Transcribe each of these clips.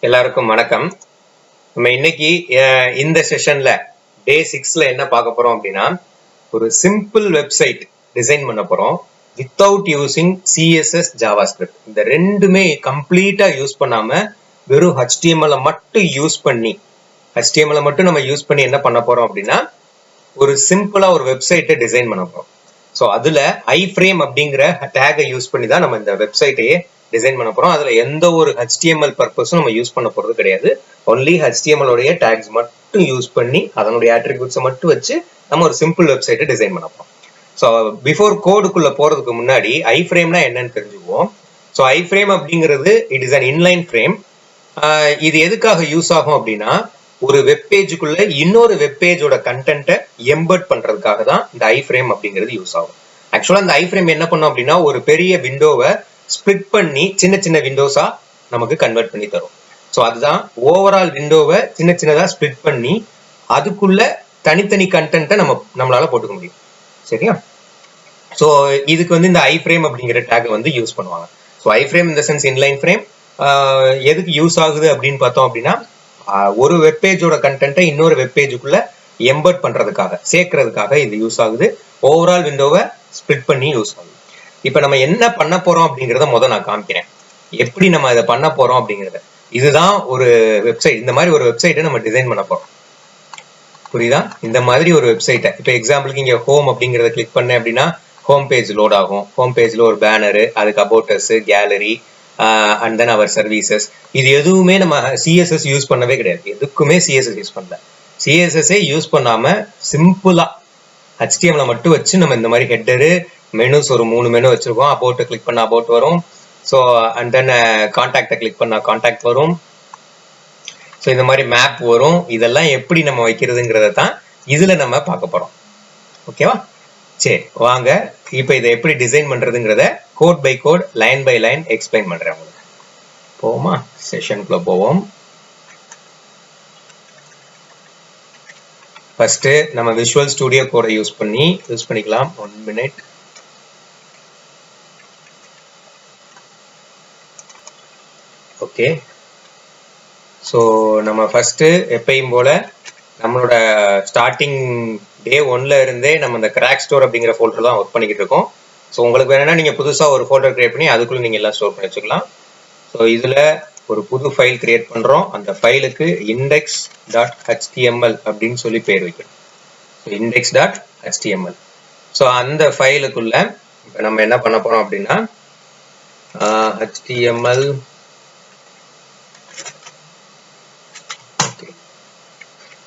எல்லாருக்கும் வணக்கம். நம்ம இன்னைக்கு இந்த செஷன்ல டே 6ல என்ன பார்க்க போறோம் அப்படின்னா, ஒரு சிம்பிள் வெப்சைட் டிசைன் பண்ண போறோம் வித்தவுட் யூசிங் சிஎஸ்எஸ் ஜாவாஸ்கிரிப்ட். இந்த ரெண்டுமே கம்ப்ளீட்டா யூஸ் பண்ணாம வெறும் HTML மட்டும் யூஸ் பண்ணி நம்ம யூஸ் பண்ணி என்ன பண்ண போறோம் அப்படின்னா, ஒரு சிம்பிளா ஒரு வெப்சைட்டை டிசைன் பண்ண போறோம். ஸோ அதுல ஐஃப்ரேம் அப்படிங்கிற டேகை யூஸ் பண்ணி தான் நம்ம இந்த வெப்சைட்டையே டிசைன் பண்ண போறோம். அதுல எந்த ஒரு HTML பர்பஸும் நம்ம யூஸ் பண்ண போறது கிடையாது. ஒன்லி HTML உடைய டேக்ஸ் மட்டும் யூஸ் பண்ணி அதனுடைய அட்ரிபியூட்ஸை மட்டும் வச்சு நம்ம ஒரு சிம்பிள் வெப்சைட்டை டிசைன் பண்ண போறோம். ஸோ பிஃபோர் கோடுக்குள்ள போறதுக்கு முன்னாடி ஐஃப்ரேம்னா என்னன்னு தெரிஞ்சுக்குவோம். ஸோ ஐஃப்ரேம் அப்படிங்கிறது it is an inline frame. இது எதுக்காக யூஸ் ஆகும் அப்படின்னா, ஒரு வெப்பேஜுக்குள்ள இன்னொரு வெப்பேஜோட கண்டென்ட்டை எம்பர்ட் பண்றதுக்காக தான் இந்த ஐஃப்ரேம் அப்படிங்கிறது யூஸ் ஆகும். ஆக்சுவலா இந்த ஐஃப்ரேம் என்ன பண்ணும் அப்படின்னா, ஒரு பெரிய விண்டோவை ஸ்பிளிட் பண்ணி சின்ன சின்ன விண்டோஸா நமக்கு கன்வெர்ட் பண்ணி தரும். ஸோ அதுதான் ஓவரால் விண்டோவை சின்ன சின்னதா ஸ்பிளிட் பண்ணி அதுக்குள்ள தனித்தனி கண்டென்ட்டை நம்மளால போட்டுக்க முடியும். சரியா? ஸோ இதுக்கு இந்த ஐஃப்ரேம் அப்படிங்கிற டேக் யூஸ் பண்ணுவாங்க. ஸோ ஐஃப்ரேம் இந்த சென்ஸ் இன்லைன் ஃப்ரேம் எதுக்கு யூஸ் ஆகுது அப்படின்னு பார்த்தோம் அப்படின்னா, ஒரு வெப்பேஜோட கண்டென்ட்டை இன்னொரு வெப்பேஜுக்குள்ள எம்பர்ட் பண்றதுக்காக சேர்க்கறதுக்காக இது யூஸ் ஆகுது. ஓவரால் விண்டோவை ஸ்பிளிட் பண்ணி யூஸ் ஆகுது. இப்ப நம்ம என்ன பண்ண போறோம் அப்படிங்கறத முதல்ல நான் காமிக்கிறேன். எப்படி நம்ம இதை பண்ண போறோம் அப்படிங்கறத. இதுதான் ஒரு வெப்சைட். இந்த மாதிரி ஒரு வெப்சைட்டை நம்ம டிசைன் பண்ண போறோம். புரியுதா? இந்த மாதிரி ஒரு வெப்சைட்டை இப்ப எக்ஸாம்பிளுக்கு இங்க ஹோம் அப்படிங்கறத கிளிக் பண்ணேன் அப்படின்னா ஹோம் பேஜ் லோட் ஆகும். ஹோம் பேஜ்ல ஒரு பேனரு, அதுக்கு about us, gallery and then our services. இது எதுவுமே நம்ம சிஎஸ்எஸ் யூஸ் பண்ணவே கிடையாது. எதுக்குமே சிஎஸ்எஸ் யூஸ் பண்ணல. சிஎஸ்எஸ்ஸே யூஸ் பண்ணாம சிம்பிளா HTML மட்டும் வச்சு நம்ம இந்த மாதிரி ஹெட்டரு, மெனுஸ் ஒரு 3 மெனு வச்சிருக்கோம். அபவுட் கிளிக் பண்ணா அபவுட் வரும். ஸோ அண்ட் தென் கான்டாக்டை கிளிக் பண்ணா கான்டாக்ட் வரும். ஸோ இந்த மாதிரி மேப் வரும். இதெல்லாம் எப்படி நம்ம வைக்கிறதுங்கிறத தான் இதுல நம்ம பார்க்க போறோம். ஓகேவா? சரி, வாங்க இப்ப இதை எப்படி டிசைன் பண்றதுங்கிறத code by code, line by line explain பண்றேன் உங்களுக்கு. போவோமா? செஷனுக்குள்ள போவோம். ஃபர்ஸ்ட் நம்ம விஷுவல் ஸ்டுடியோ கோடை யூஸ் பண்ணிக்கலாம். 1 minute. ஓகே. ஸோ நம்ம ஃபர்ஸ்ட் எப்பயும் போல நம்மளோட ஸ்டார்டிங் டே 1ல இருந்தே நம்ம இந்த கிராக் ஸ்டோர் அப்படிங்கிற ஃபோல்டர் தான் ஒர்க் பண்ணிக்கிட்டு இருக்கோம். ஸோ உங்களுக்கு வேணும்னா நீங்க புதுசா ஒரு ஃபோல்டர் கிரியேட் பண்ணி அதுக்குள்ள நீங்க எல்லாம் ஸ்டோர் பண்ணி வச்சுக்கலாம். ஸோ இதுல ஒரு புது ஃபைல் கிரியேட் பண்றோம். அந்த ஃபைலுக்கு index.html அப்படின்னு சொல்லி பேர் வைக்கணும். index.html. ஸோ அந்த ஃபைலுக்குள்ள இப்போ நம்ம என்ன பண்ண போறோம் அப்படின்னா, HTML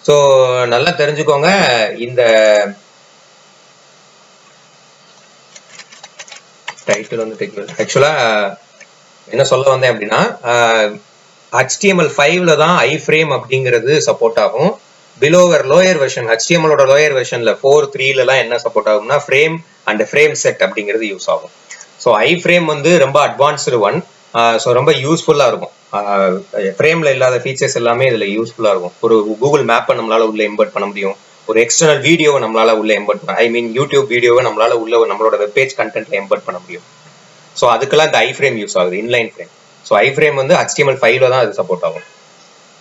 ஸோ நல்லா தெரிஞ்சுக்கோங்க. இந்த டைட்டில் ஆக்சுவலா என்ன சொல்ல வந்தேன் அப்படின்னா, HTML5ல தான் ஐஃப்ரேம் அப்படிங்கிறது சப்போர்ட் ஆகும். பிலோவர் லோயர் வெர்ஷன் HTMLோட லோயர் வெர்ஷன்ல 4.3ல என்ன சப்போர்ட் ஆகும்னா ஃப்ரேம் அண்ட் ஃப்ரேம் செட் அப்படிங்கிறது யூஸ் ஆகும். ஸோ ஐஃப்ரேம் ரொம்ப அட்வான்ஸ்டு ஒன். ஸோ ரொம்ப யூஸ்ஃபுல்லா இருக்கும். ஃப்ரேம்ல இல்லாத ஃபீச்சர்ஸ் எல்லாமே இதுல யூஸ்ஃபுல்லா இருக்கும். ஒரு கூகுள் மேப்பை நம்மளால உள்ள இம்பர்ட் பண்ண முடியும். ஒரு எக்ஸ்டர்னல் வீடியோவை நம்மளால உள்ள இம்பர்ட் பண்ண யூடியூப் வீடியோவை நம்மளால உள்ள நம்மளோட வெப்பேஜ் கண்டென்ட்ல இம்பர்ட் பண்ண முடியும். ஸோ அதுக்கெல்லாம் இந்த ஐஃப்ரேம் யூஸ் ஆகுது, இன்லைன் ஃப்ரேம். ஸோ ஐஃப்ரேம் HTML5ல தான் அது சப்போர்ட் ஆகும்.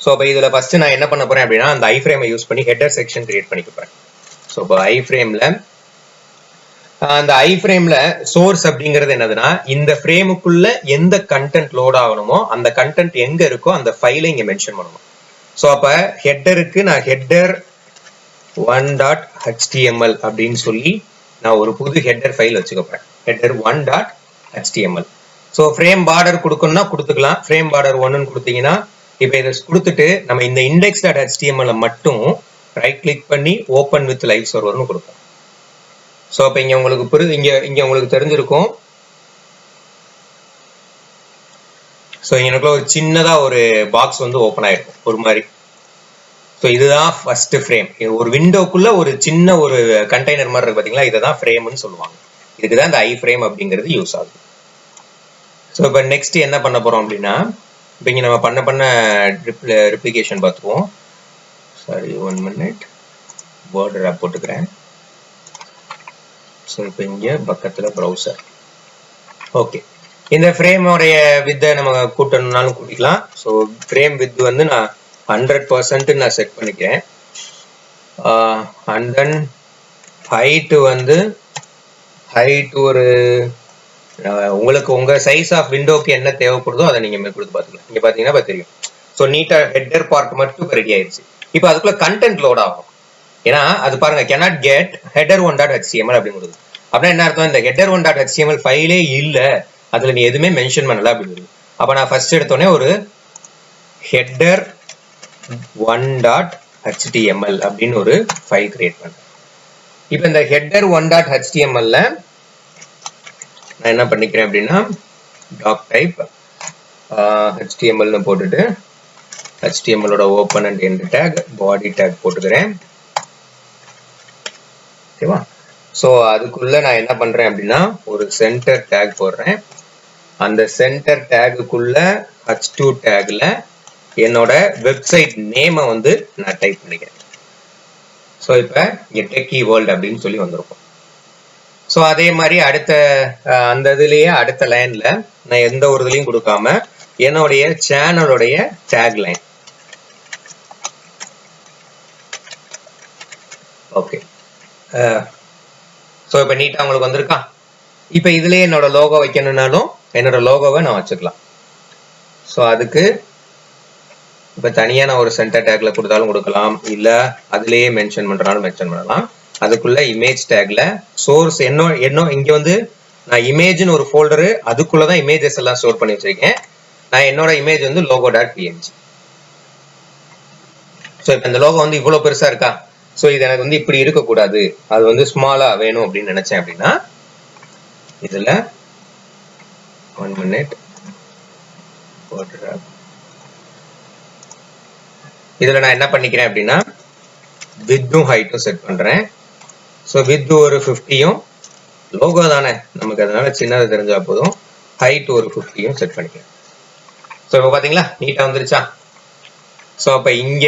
ஸோ இப்போ இதுல ஃபர்ஸ்ட் நான் என்ன பண்ண போறேன் அப்படின்னா, அந்த ஐஃப்ரேமை யூஸ் பண்ணி ஹெட்டர் செக்ஷன் கிரியேட் பண்ணிக்க போறேன். ஸோ இப்போ ஐஃப்ரேம்ல அந்த ஐஃப்ரேம்ல சோர்ஸ் அப்படிங்கிறது என்னதுன்னா, இந்த ஃப்ரேமுக்குள்ள எந்த கண்டென்ட் லோட் ஆகணுமோ அந்த கண்டென்ட் எங்க இருக்கோ அந்த ஃபைலை இங்க மென்ஷன் பண்ணணும். ஸோ அப்ப ஹெட்டருக்கு நான் ஹெட்டர் 1.html அப்படின்னு சொல்லி நான் ஒரு புது ஹெட்டர் ஃபைல் வச்சுக்கப்பேன். Header 1.html. So frame border கொடுக்கணும்னா கொடுத்துக்கலாம். ஃப்ரேம் பார்டர் 1ன்னு கொடுத்தீங்கன்னா, இப்போ இதை கொடுத்துட்டு நம்ம இந்த index.html மட்டும் ரைட் கிளிக் பண்ணி ஓப்பன் வித் லைவ் சர்வர்னு கொடுப்போம். ஸோ அப்போ இங்க உங்களுக்கு இங்க உங்களுக்கு தெரிஞ்சிருக்கும். ஸோ எனக்குள்ள ஒரு சின்னதா ஒரு பாக்ஸ் ஓப்பன் ஆயிருக்கும் ஒரு மாதிரி. ஸோ இதுதான் ஃபர்ஸ்ட் ஃப்ரேம். ஒரு விண்டோக்குள்ள ஒரு சின்ன ஒரு கண்டெய்னர் மாதிரி இருக்கு பாத்தீங்களா, இதை தான் ஃப்ரேம்னு சொல்லுவாங்க. இதுக்கு தான் இந்த ஐ ஃப்ரேம் அப்படிங்கிறது யூஸ் ஆகுது. ஸோ இப்போ நெக்ஸ்ட் என்ன பண்ண போறோம் அப்படின்னா, இப்போ இங்க நம்ம பண்ண ரெப்ளிகேஷன் பார்த்துக்குவோம். Sorry, 1 minute. வேர்ட் ஆப் போட்டுக்கிறேன். ஸோ இப்போ இங்க பக்கத்துல ப்ரௌசர். ஓகே. இந்த ஃப்ரேமோடைய வித்தை நம்ம கூட்டணும்னாலும் கூட்டிக்கலாம். ஸோ ஃப்ரேம் வித் வந்து நான் 100% நான் செட் பண்ணிக்கிறேன். அண்ட் தென் ஹைட் வந்து ஒரு உங்களுக்கு உங்க சைஸ் ஆஃப் விண்டோக்கு என்ன தேவைப்படுதோ அதை நீங்க கொடுத்து பார்த்துக்கலாம். இங்க பாத்தீங்கன்னா தெரியும். ஸோ நீட்டா ஹெட்டர் பார்ட் மட்டும் ரெடி ஆயிடுச்சு. இப்போ அதுக்குள்ள கண்டென்ட் லோட் ஆகும். ஏன்னா அது பாருங்க cannot get header1.html அப்படிங்கிறது. அப்படின்னா என்ன அர்த்தம்? இந்த header1.html ஃபைலே இல்ல, அதுல நீ எதுவுமே மென்ஷன் பண்ணல அப்படிங்கிறது. அப்ப நான் ஃபர்ஸ்ட் எடுத்தோடனே ஒரு header1.html அப்படின்னு ஒரு ஃபைல் கிரியேட் பண்றேன். இப்போ இந்த header1.html நான் என்ன பண்ணிக்கிறேன் அப்படின்னா டாக் டைப் HTML போட்டுட்டு HTML ஓட open and end take body take போட்டுக்கிறேன். ஓகேவா? ஸோ அதுக்குள்ள நான் என்ன பண்றேன் அப்படின்னா ஒரு சென்டர் டேக் போடுறேன். அந்த சென்டர் டேக்குள்ள H2 டேக்ல என்னோட வெப்சைட் நேமை வந்து நான் டைப் பண்ணிக்கிறேன். ஸோ இப்போ டெக்கி வேர்ல்ட் அப்படின்னு சொல்லி வந்திருக்கும். ஸோ அதே மாதிரி அடுத்த அந்த இதுலயே அடுத்த லைன்ல நான் எந்த ஒரு இதுலையும் கொடுக்காம என்னுடைய சேனலுடைய டேக் லைன். ஓகே. ஸோ இப்போ நீட்டா உங்களுக்கு வந்திருக்கா? இப்போ இதுலயே என்னோட லோகோ வைக்கணும்னாலும் என்னோட லோகோவை நான் வச்சுக்கலாம். ஸோ அதுக்கு இப்போ தனியா நான் ஒரு சென்டர் டேக்ல கொடுத்தாலும் கொடுக்கலாம், இல்ல அதுலயே மென்ஷன் பண்றாலும் மென்ஷன் பண்ணலாம். அதுக்குள்ள இமேஜ் டேக்ல சோர்ஸ் என்ன இங்க வந்து நான் இமேஜ்னு ஒரு ஃபோல்டரு, அதுக்குள்ளதான் இமேஜஸ் எல்லாம் ஸ்டோர் பண்ணி வச்சிருக்கேன். நான் என்னோட இமேஜ் வந்து logo.png. ஸோ இப்போ இந்த லோகோ வந்து இவ்வளவு பெருசா இருக்கா? ஸோ இது எனக்கு வந்து இப்படி இருக்கக்கூடாது, அது வந்து ஸ்மாலா வேணும் அப்படின்னு நினைச்சேன் அப்படின்னா இதுல 1 minute இதுல நான் என்ன பண்ணிக்கிறேன் அப்படின்னா வித்தும் ஹைட்டும் செட் பண்றேன். ஸோ வித் ஒரு 50யும், லோகோ தானே நமக்கு அதனால சின்னது தெரிஞ்சா போதும், ஹைட் ஒரு 50யும் செட் பண்ணிக்கிறேன். ஸோ இப்போ பாத்தீங்களா நீட்டா வந்துருச்சா? ஸோ அப்ப இங்க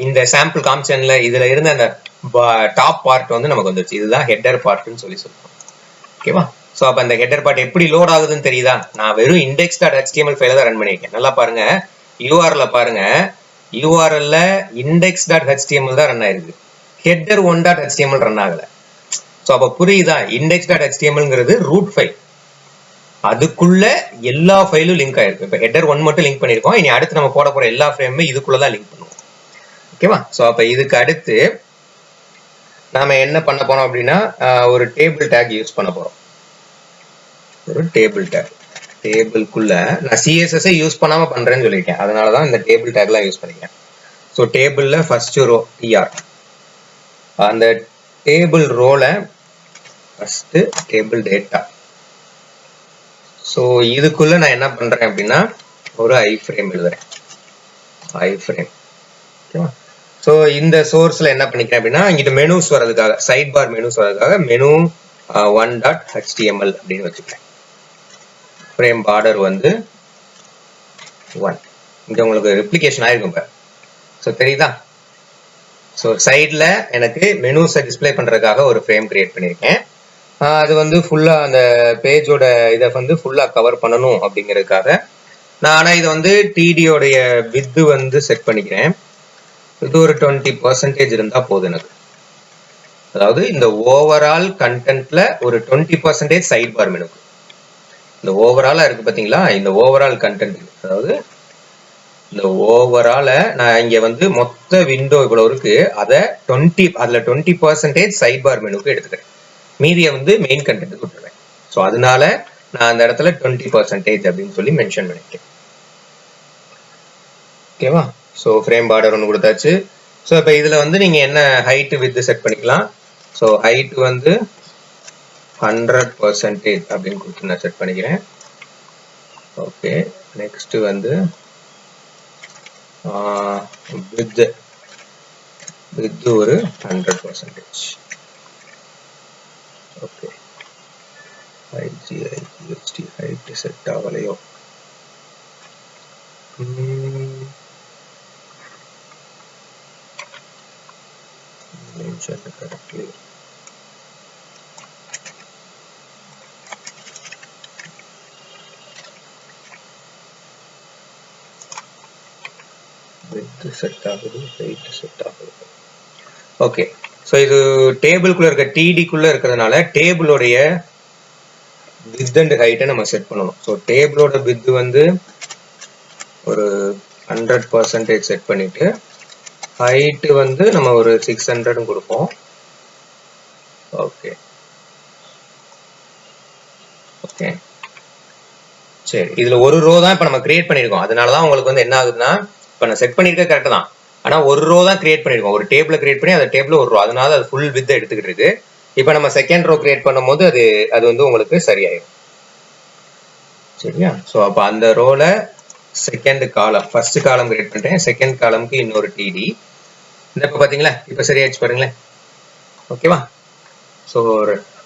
இந்த சாம்பிள் காமிச்சன்ல இதுல இருந்த அந்த டாப் பார்ட் வந்து நமக்கு வந்துருச்சு. இதுதான் ஹெட்டர் பார்ட்னு சொல்லி சொல்றோம். ஓகேவா? ஸோ அப்ப அந்த ஹெட்டர் பார்ட் எப்படி லோட் ஆகுதுன்னு தெரியுதா? நான் வெறும் index.html ஃபைல தான் ரன் பண்ணியிருக்கேன். நல்லா பாருங்க, யூஆர்எல்ல பாருங்க, யூஆர்எல்ல index.html தான் ரன் ஆயிருக்கு, header1.html ரன் ஆகல. ஸோ அப்ப புரியுதா? index.htmlங்கிறது ரூட் ஃபைல், அதுக்குள்ள எல்லா ஃபைலும் லிங்க் ஆயிருக்கு. இப்போ header1 மட்டும் லிங்க் பண்ணிருக்கோம், இனி அடுத்து நம்ம போட போற எல்லா ஃப்ரேமுமே இதுக்குள்ளதான் லிங்க் பண்ணுவோம். ஓகேவா? ஸோ அப்ப இதுக்கு அடுத்து நாம என்ன பண்ண போறோம் அப்படின்னா ஒரு டேபிள் டேக் யூஸ் பண்ண போறோம். ஒரு டேபிள் டேக், டேபிள்குள்ள நான் சிஎஸ்எஸ் யூஸ் பண்ணாம பண்றேன்னு சொல்லியிருக்கேன், அதனாலதான் இந்த டேபிள் டேக்லாம் யூஸ் பண்ணிக்கிறேன். ஸோ டேபிள்ல ஃபர்ஸ்ட் ரோ டிஆர், அந்த டேபிள் ரோல ஃபர்ஸ்ட் டேபிள் டேட்டா. ஸோ இதுக்குள்ள நான் என்ன பண்றேன் அப்படின்னா ஒரு ஐ ஃப்ரேம் எழுதுறேன், ஐ ஃப்ரேம். ஓகேவா? ஸோ இந்த சோர்ஸ்ல என்ன பண்ணிக்கிறேன் அப்படின்னா இங்கிட்ட மெனுஸ் வர்றதுக்காக, சைட் பார் மெனுஸ் வர்றதுக்காக மெனு 1.html அப்படின்னு வச்சுக்கிறேன். ஃப்ரேம் பார்டர் வந்து 1. இங்க உங்களுக்கு ரெப்ளிகேஷன் ஆயிருக்கும் இப்ப. ஸோ தெரியுதா? ஸோ சைட்ல எனக்கு மெனுஸை டிஸ்பிளே பண்றதுக்காக ஒரு ஃப்ரேம் கிரியேட் பண்ணியிருக்கேன். அது வந்து ஃபுல்லா அந்த பேஜோட இதை வந்து ஃபுல்லா கவர் பண்ணணும் அப்படிங்கிறதுக்காக நான் ஆனா இதை வந்து டிடியோடைய வித்து வந்து செட் பண்ணிக்கிறேன். இது ஒரு 20% இருந்தா போதும் எனக்கு. அதாவது இந்த ஓவரால் கண்டென்ட்ல ஒரு 20% சைட் பார் மெனுக்கு. இந்த ஓவராலா இருக்கு பாத்தீங்களா, இந்த ஓவரால் கண்டென்ட், அதாவது இந்த ஓவரால நான் இங்க வந்து மொத்த விண்டோ இவ்வளவு இருக்கு, அதை அதுல 20% சைட் பார் மெனுக்கு எடுத்துக்கிறேன், மீதியை வந்து மெயின் கண்டென்ட் கொடுத்துருவேன். ஸோ அதனால நான் அந்த இடத்துல 20% அப்படின்னு சொல்லி மென்ஷன் பண்ணிக்கிறேன். ஓகேவா? ஸோ ஃப்ரேம் பார்டர் ஒன்று கொடுத்தாச்சு. ஸோ இப்போ இதுல வந்து நீங்க என்ன ஹைட் வித் செட் பண்ணிக்கலாம். ஸோ ஹைட் வந்து 100% அப்படின்னு கொடுத்து நான் செட் பண்ணிக்கிறேன். ஓகே, நெக்ஸ்ட் வந்து வித் ஒரு 100%. ஓகே, IGHT ஹைட் செட் ஆகலையோ? mentioned correctly. width செட் ஆகுது, height செட் ஆகுது. ஓகே, ஸோ இது டேபிள்குள்ள இருக்க டிடிக்குள்ள இருக்கிறதுனால டேபிளோடைய width and height நம்ம செட் பண்ணணும். ஸோ டேபிளோட width வந்து ஒரு 100% செட் பண்ணிட்டு height வந்து நம்ம ஒரு 600 கொடுப்போம். ஓகே ஓகே சரி, இதுல ஒரு ரோ தான் இப்ப நம்ம கிரியேட் பண்ணிருக்கோம். அதனாலதான் உங்களுக்கு வந்து என்ன ஆகுதுன்னா, இப்ப நான் செட் பண்ணிருக்க கரெக்ட் தான், ஆனா ஒரு ரோ தான் கிரியேட் பண்ணிருக்கோம். ஒரு டேபிள கிரியேட் பண்ணி அந்த டேபிள் ஒரு ரோ, அதனால அது ஃபுல் வித் எடுத்துக்கிட்டு இருக்கு. இப்ப நம்ம செகண்ட் ரோ கிரியேட் பண்ணும்போது அது வந்து உங்களுக்கு சரியாயிடும். சரியா? ஸோ அப்போ அந்த ரோல second column, first column create பண்ணிட்டேன், செகண்ட் காலம்க்கு இன்னொரு டிடி. இந்த இப்போ பார்த்தீங்களா, இப்போ சரியாயிடுச்சு பாருங்களேன். ஓகேவா? ஸோ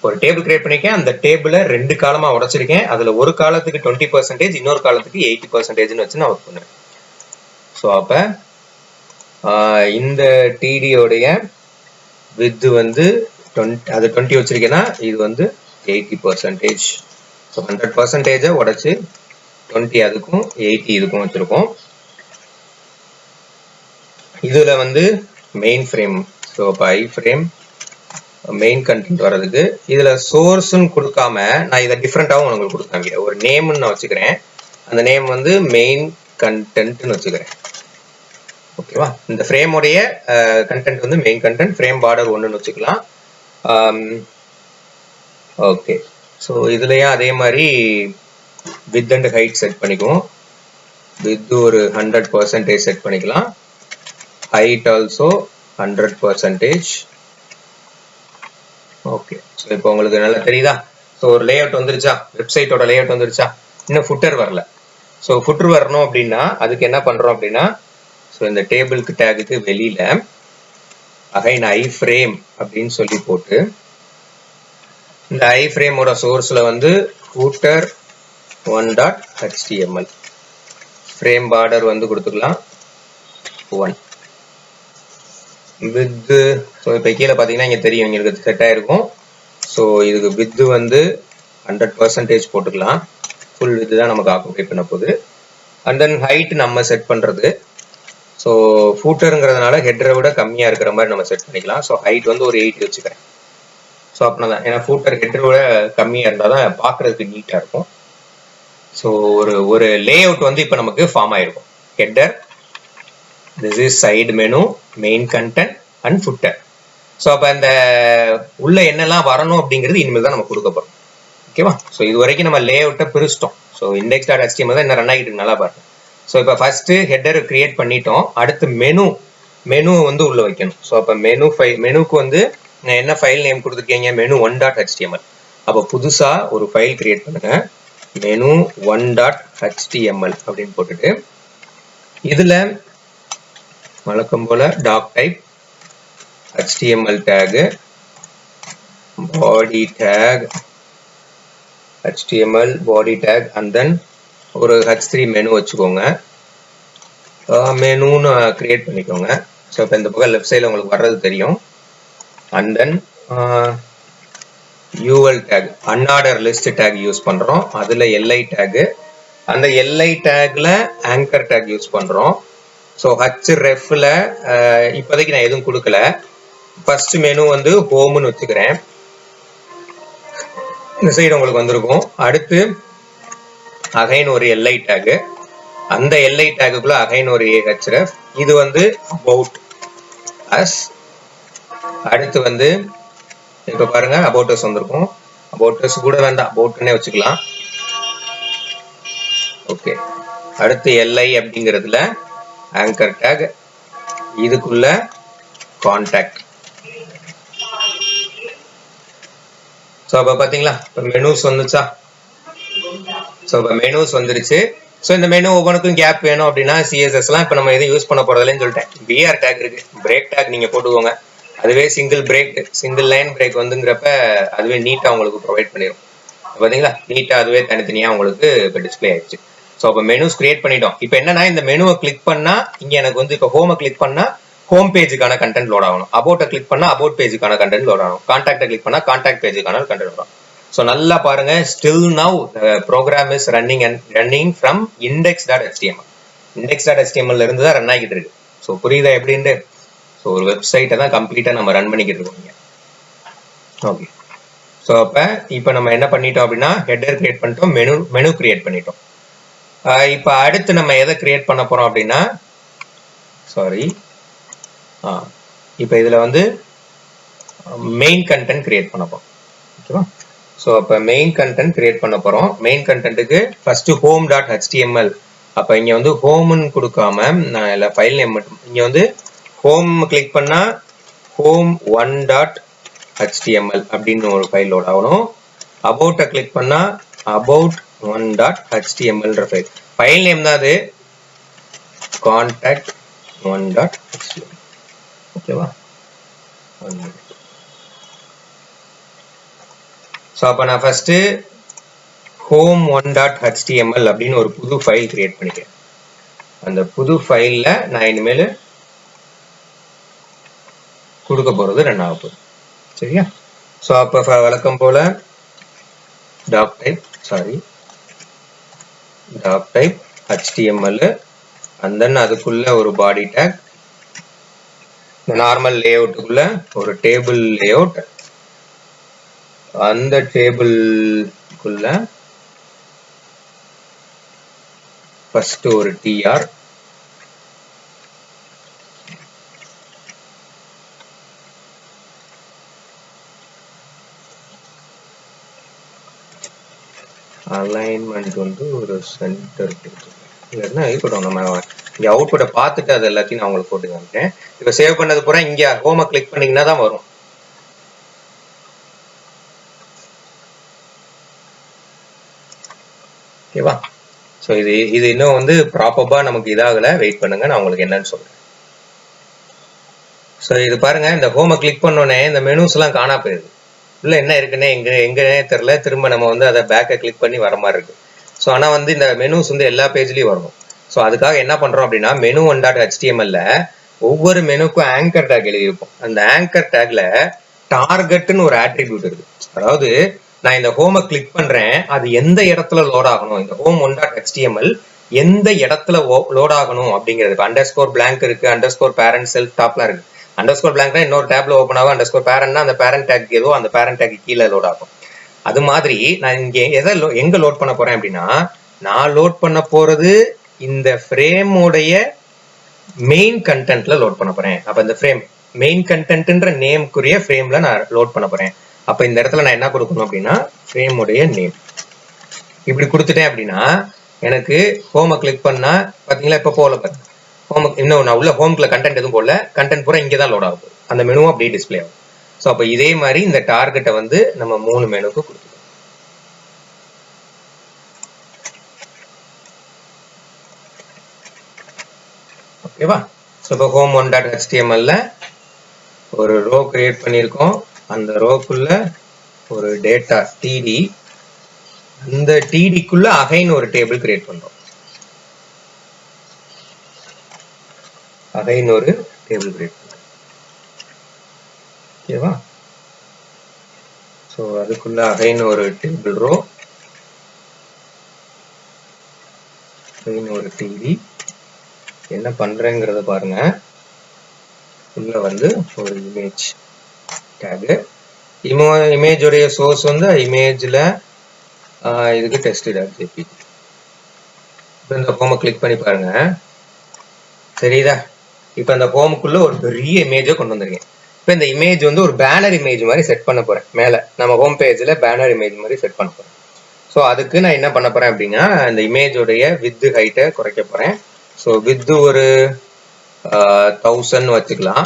ஒரு டேபிள் கிரியேட் பண்ணிருக்கேன், அந்த டேபிளை 2 காலமா உடைச்சிருக்கேன். அதுல ஒரு காலத்துக்கு 20%, இன்னொரு காலத்துக்கு 80% வச்சு நான் ஒர்க் பண்ணுவேன். ஸோ அப்ப இந்த டிடியோடைய வித் வந்து 20 வச்சிருக்கேன்னா இது வந்து 80%. ஸோ 100% உடைச்சு 20 அதுக்கும் 80 இதுக்கும் வச்சிருக்கோம். இதுல வந்து மெயின் ஃப்ரேம், ஸோ இப்போ ஐ ஃப்ரேம் மெயின் கண்டென்ட் வர்றதுக்கு இதுல சோர்ஸ்ன்னு கொடுக்காம நான் இதை டிஃப்ரெண்டாகவும் உங்களுக்கு கொடுத்தாங்க. ஒரு நேம்னு நான் வச்சுக்கிறேன், அந்த நேம் வந்து மெயின் கண்டென்ட்னு வச்சுக்கிறேன். ஓகேவா? இந்த ஃப்ரேமோடைய கண்டென்ட் வந்து மெயின் கண்டென்ட், ஃப்ரேம் பார்டர் 1ன்னு வச்சுக்கலாம். ஓகே, ஸோ இதுலயும் அதே மாதிரி வித் அண்ட் ஹைட் செட் பண்ணிக்குவோம். வித் ஒரு 100% செட் பண்ணிக்கலாம், ஹைட் ஆல்சோ 100%. ஓகே, ஸோ இப்போ உங்களுக்கு நல்லா தெரியுதா? ஸோ ஒரு லேஅவுட் வந்துருச்சா, வெப்சைட்டோட லேஅவுட் வந்துருச்சா? இன்னும் ஃபுட்டர் வரல. ஸோ ஃபுட்டர் வரணும் அப்படின்னா அதுக்கு என்ன பண்றோம் அப்படின்னா, ஸோ இந்த டேபிளுக்கு டேகுக்கு வெளியில அகைன் ஐ ஃப்ரேம் அப்படின்னு சொல்லி போட்டு இந்த ஐ ஃப்ரேமோட சோர்ஸ்ல வந்து ஃபூட்டர் 1.html, ஃப்ரேம் பார்டர் வந்து கொடுத்துக்கலாம் 1 வித். ஸோ இப்போ கீழே பார்த்தீங்கன்னா இங்கே தெரியும், எங்களுக்கு செட் ஆயிருக்கும். ஸோ இதுக்கு வித் வந்து 100% போட்டுக்கலாம், ஃபுல் வித் தான் நமக்கு ஆக்குபை பண்ண போகுது. அண்ட் தென் ஹைட் நம்ம செட் பண்றது, ஸோ ஃபூட்டருங்கிறதுனால ஹெட்டரை விட கம்மியாக இருக்கிற மாதிரி நம்ம செட் பண்ணிக்கலாம். ஸோ ஹைட் வந்து ஒரு 80 வச்சுக்கிறேன். ஸோ அப்படின்னா தான், ஏன்னா ஃபூட்டர் ஹெட்டரை விட கம்மியாக இருந்தால் தான் பார்க்கறதுக்கு நீட்டாக இருக்கும். ஸோ ஒரு லே அவுட் வந்து இப்போ நமக்கு ஃபார்ம் ஆயிருக்கும். Header, this is side menu, main content and footer. So அப்போ அந்த உள்ள என்னெல்லாம் வரணும் அப்படிங்கிறது இனிமேல் தான் நம்ம கொடுக்க போறோம். ஓகேவா? ஸோ இது வரைக்கும் நம்ம லே அவுட்டை பிரிச்சிட்டோம். ஸோ index.html தான் என்ன ரன் ஆகிட்டு நல்லா பாருங்க. ஸோ இப்போ ஃபர்ஸ்ட் ஹெட்டர் கிரியேட் பண்ணிட்டோம், அடுத்து மெனு வந்து உள்ள வைக்கணும். ஸோ அப்போ மெனுக்கு வந்து நான் என்ன ஃபைல் நேம் கொடுத்துருக்கீங்க, menu1.html. அப்போ புதுசா ஒரு ஃபைல் கிரியேட் பண்ணுங்க, menu1.html அப்படின்னு போட்டுட்டு இதுல வழக்கம் போல doctype, HTML tag, body tag, HTML body tag, and then ஒரு H3 மெனு வச்சுக்கோங்க. மெனுன்னு கிரியேட் பண்ணிக்கோங்க. ஸோ இப்போ இந்த பக்கம் லெஃப்ட் சைடில் உங்களுக்கு வர்றது தெரியும். And then UL tag, unordered list tag use பண்றோம். அதுல LI டேக், அந்த LI டேக்ல ஆங்கர் டேக் யூஸ் பண்றோம். ஸோ hrefல இப்போதைக்கு நான் எதுவும் கொடுக்கல. ஃபர்ஸ்ட் மெனு வந்து ஹோம்னு வச்சுக்கிறேன், இந்த சைடு உங்களுக்கு வந்திருக்கும். அடுத்து அகைன் ஒரு LI டேக், அந்த LI டேக்குள்ள அகைன் ஒரு href, இது வந்து about us. அடுத்து வந்து இப்ப பாருங்க about us வந்திருக்கும். about us கூட வேண்டாம், aboutனே வச்சுக்கலாம். ஓகே, அடுத்து LI அப்படிங்கிறதுல ஆங்கர் டேக், இதுக்குள்ள கான்டாக்ட். ஸோ அப்போ பார்த்தீங்களா இப்போ மெனுஸ் வந்துச்சா? ஸோ இப்போ மெனுஸ் வந்துருச்சு. ஸோ இந்த மெனு ஒவ்வொன்றுக்கும் கேப் வேணும் அப்படின்னா CSSலாம் இப்போ நம்ம எதுவும் யூஸ் பண்ண போறதில்லைன்னு சொல்லிட்டேன். BR டேக் இருக்கு, பிரேக் டேக் நீங்க போட்டுக்கோங்க. அதுவே சிங்கிள் லைன் பிரேக் வந்துங்கிறப்ப அதுவே நீட்டா உங்களுக்கு ப்ரொவைட் பண்ணிடும். பார்த்தீங்களா, நீட்டா அதுவே தனித்தனியா உங்களுக்கு இப்போ டிஸ்பிளே ஆயிடுச்சு. ஸோ அப்போ மெனுஸ் கிரியேட் பண்ணிட்டோம். இப்போ என்னன்னா இந்த மெனுவை கிளிக் பண்ணா இங்க எனக்கு வந்து இப்போ ஹோமை கிளிக் பண்ணா ஹோம் பேஜுக்கான கண்டென்ட் லோட் ஆகணும், அபவுட்டை கிளிக் பண்ணா அபவுட் பேஜுக்கான கண்டென்ட் லோட் ஆகணும், கான்டாக்டை கிளிக் பண்ணா கான்டாக்ட் பேஜுக்கான கண்டென்ட் வரும். ஸோ நல்லா பாருங்க, still now program is running from index.html. index.html இருந்து தான் ரன் ஆகிட்டு இருக்கு. ஸோ புரியுதா எப்படின்ட்டு? ஸோ ஒரு வெப்சைட்டை தான் கம்ப்ளீட்டாக நம்ம ரன் பண்ணிக்கிட்டு இருக்கோம். ஓகே, ஸோ இப்போ நம்ம என்ன பண்ணிட்டோம் அப்படின்னா ஹெட்டர் கிரியேட் பண்ணிட்டோம், மெனு கிரியேட் பண்ணிட்டோம். இப்போ அடுத்து நம்ம எதை கிரியேட் பண்ண போறோம் அப்படின்னா இப்போ இதுல வந்து மெயின் கண்டென்ட் கிரியேட் பண்ண போறோம். ஓகேவா? ஸோ அப்போ மெயின் கண்டென்ட் கிரியேட் பண்ண போறோம். மெயின் கண்டென்ட்டுக்கு ஃபர்ஸ்ட் home.html. அப்போ இங்க வந்து ஹோம்னு கொடுக்காம நான் இல்லை ஃபைல் நேம் மட்டும் இங்க வந்து ஹோம் கிளிக் பண்ணா home1.html அப்படின்னு ஒரு ஃபைல் லோட் ஆகணும். அபவுட்டை கிளிக் பண்ணா about1.html ஃபைல். ஃபைல் நேம் தான் அது, contact1.html. ஓகேவா? ஸோ அப்போ நான் ஃபர்ஸ்ட் home1.html அப்படின்னு ஒரு புது ஃபைல் கிரியேட் பண்ணிக்கிறேன். அந்த புது ஃபைல்ல நான் இனிமேல் கொடுக்க போறது ரன் ஆக போகுது. சரியா? ஸோ அப்போ வழக்கம் போல doctype HTML and then அதுக்குள்ள ஒரு பாடி டேக், நார்மல் லேஅவுட்டுக்குள்ள ஒரு டேபிள் லேஅவுட், அந்த டேபிள்குள்ள ஃபர்ஸ்ட் ஒரு tr, அலைன்மெண்ட் வந்து ஒரு சென்டர் இல்லைன்னா இருக்கட்டும். நம்ம இங்க அவுட்புட்டை பார்த்துட்டு அது எல்லாத்தையும் நான் உங்களுக்கு போட்டு காமிக்கிறேன். இப்போ சேவ் பண்ணது பூரா இங்க ஹோமை கிளிக் பண்ணீங்கன்னா தான் வரும். ஓகேவா? ஸோ இது இன்னும் வந்து ப்ராப்பரா நமக்கு இதாகல, வெயிட் பண்ணுங்க, நான் உங்களுக்கு என்னன்னு சொல்றேன். ஸோ இது பாருங்க, இந்த ஹோமை கிளிக் பண்ணோடனே இந்த மெனுஸ் எல்லாம் காணா போயிருது. உள்ள என்ன இருக்குன்னே எங்கன்னே தெரியல. திரும்ப நம்ம வந்து அதை பேக்கை கிளிக் பண்ணி வர மாதிரி இருக்கு. ஸோ ஆனால் வந்து இந்த மெனுஸ் வந்து எல்லா பேஜ்லயும் வரணும். ஸோ அதுக்காக என்ன பண்றோம் அப்படின்னா menu1.html ஒவ்வொரு மெனுக்கும் ஆங்கர் டேக் எழுதியிருப்போம். அந்த ஆங்கர் டேக்ல டார்கெட்னு ஒரு ஆட்ரிபியூட் இருக்கு. அதாவது நான் இந்த ஹோமை கிளிக் பண்றேன், அது எந்த இடத்துல லோட் ஆகணும், இந்த home1.html எந்த இடத்துல லோட் ஆகணும் அப்படிங்கிறதுக்கு அண்டர்ஸ்கோர் பிளாங்க் இருக்கு, அண்டர்ஸ்கோர் பேரண்ட் செல்ஃப் டாப்லாம் இருக்கு. அண்டர்ஸ்கோர் பிளாங்க்னா இன்னொரு டேப்ல ஓப்பன் ஆகும், அண்டர்ஸ்கோர் பேரண்ட்னா அந்த பேரண்ட் டேக் ஏதோ அந்த பேரண்ட் டேக் கீழே லோட் ஆகும். அது மாதிரி நான் இங்க எங்க லோட் பண்ண போறேன் அப்படின்னா, நான் லோட் பண்ண போறது இந்த ஃப்ரேமோடைய மெயின் கண்டென்ட்ல லோட் பண்ண போறேன். அப்ப இந்த ஃப்ரேம் மெயின் கண்டென்ட்ன்ற நேம்க்குரிய ஃப்ரேம்ல நான் லோட் பண்ண போறேன். அப்ப இந்த இடத்துல நான் என்ன கொடுக்கணும் அப்படின்னா ஃப்ரேமுடைய நேம் இப்படி கொடுத்துட்டேன் அப்படின்னா எனக்கு ஹோமை கிளிக் பண்ணா பாத்தீங்களா, இப்ப போல பாருங்க ஹோம். இன்னும் நான் உள்ள ஹோம்ல கண்டென்ட் எதுவும் போடல, கண்டென்ட் பூரா இங்கே தான் லோட் ஆகும், அந்த மெனுவும் அப்படியே டிஸ்பிளே ஆகும். ஸோ அப்போ இதே மாதிரி இந்த டார்கெட்டை வந்து நம்ம 3 மெனுக்கு கொடுத்துருக்கோம். ஓகேவா? ஸோ இப்போ home1.html ஒரு ரோ கிரியேட் பண்ணியிருக்கோம். அந்த ரோக்குள்ள ஒரு டேட்டா டிடி, அந்த டிடிக்குள்ள அகைன் ஒரு டேபிள் கிரியேட் பண்றோம். அகைன் ஒரு டேபிள் கிரியேட் பண்றோம். ஓகேவா? ஸோ அதுக்குள்ள அகைன் ஒரு டேபிள் ரோ, அகைன் ஒரு டிடி. என்ன பண்றேங்கிறத பாருங்க. உள்ள வந்து ஒரு இமேஜ் டேக், இமேஜோடைய சோர்ஸ் வந்து இமேஜ்ல இதுக்கு test.jpg. இப்போ இந்த ஹோமை கிளிக் பண்ணி பாருங்க, சரிதா? இப்போ இந்த ஹோமுக்குள்ள ஒரு பெரிய இமேஜை கொண்டு வந்திருக்கேன். இப்போ இந்த இமேஜ் வந்து ஒரு பேனர் இமேஜ் மாதிரி செட் பண்ண போறேன். மேல நம்ம ஹோம் பேஜ்ல பேனர் இமேஜ் மாதிரி செட் பண்ண போறேன். ஸோ அதுக்கு நான் என்ன பண்ண போறேன் அப்படின்னா இந்த இமேஜோடைய வித் ஹைட்டை குறைக்க போறேன். ஸோ வித் ஒரு 1000 வச்சுக்கலாம்,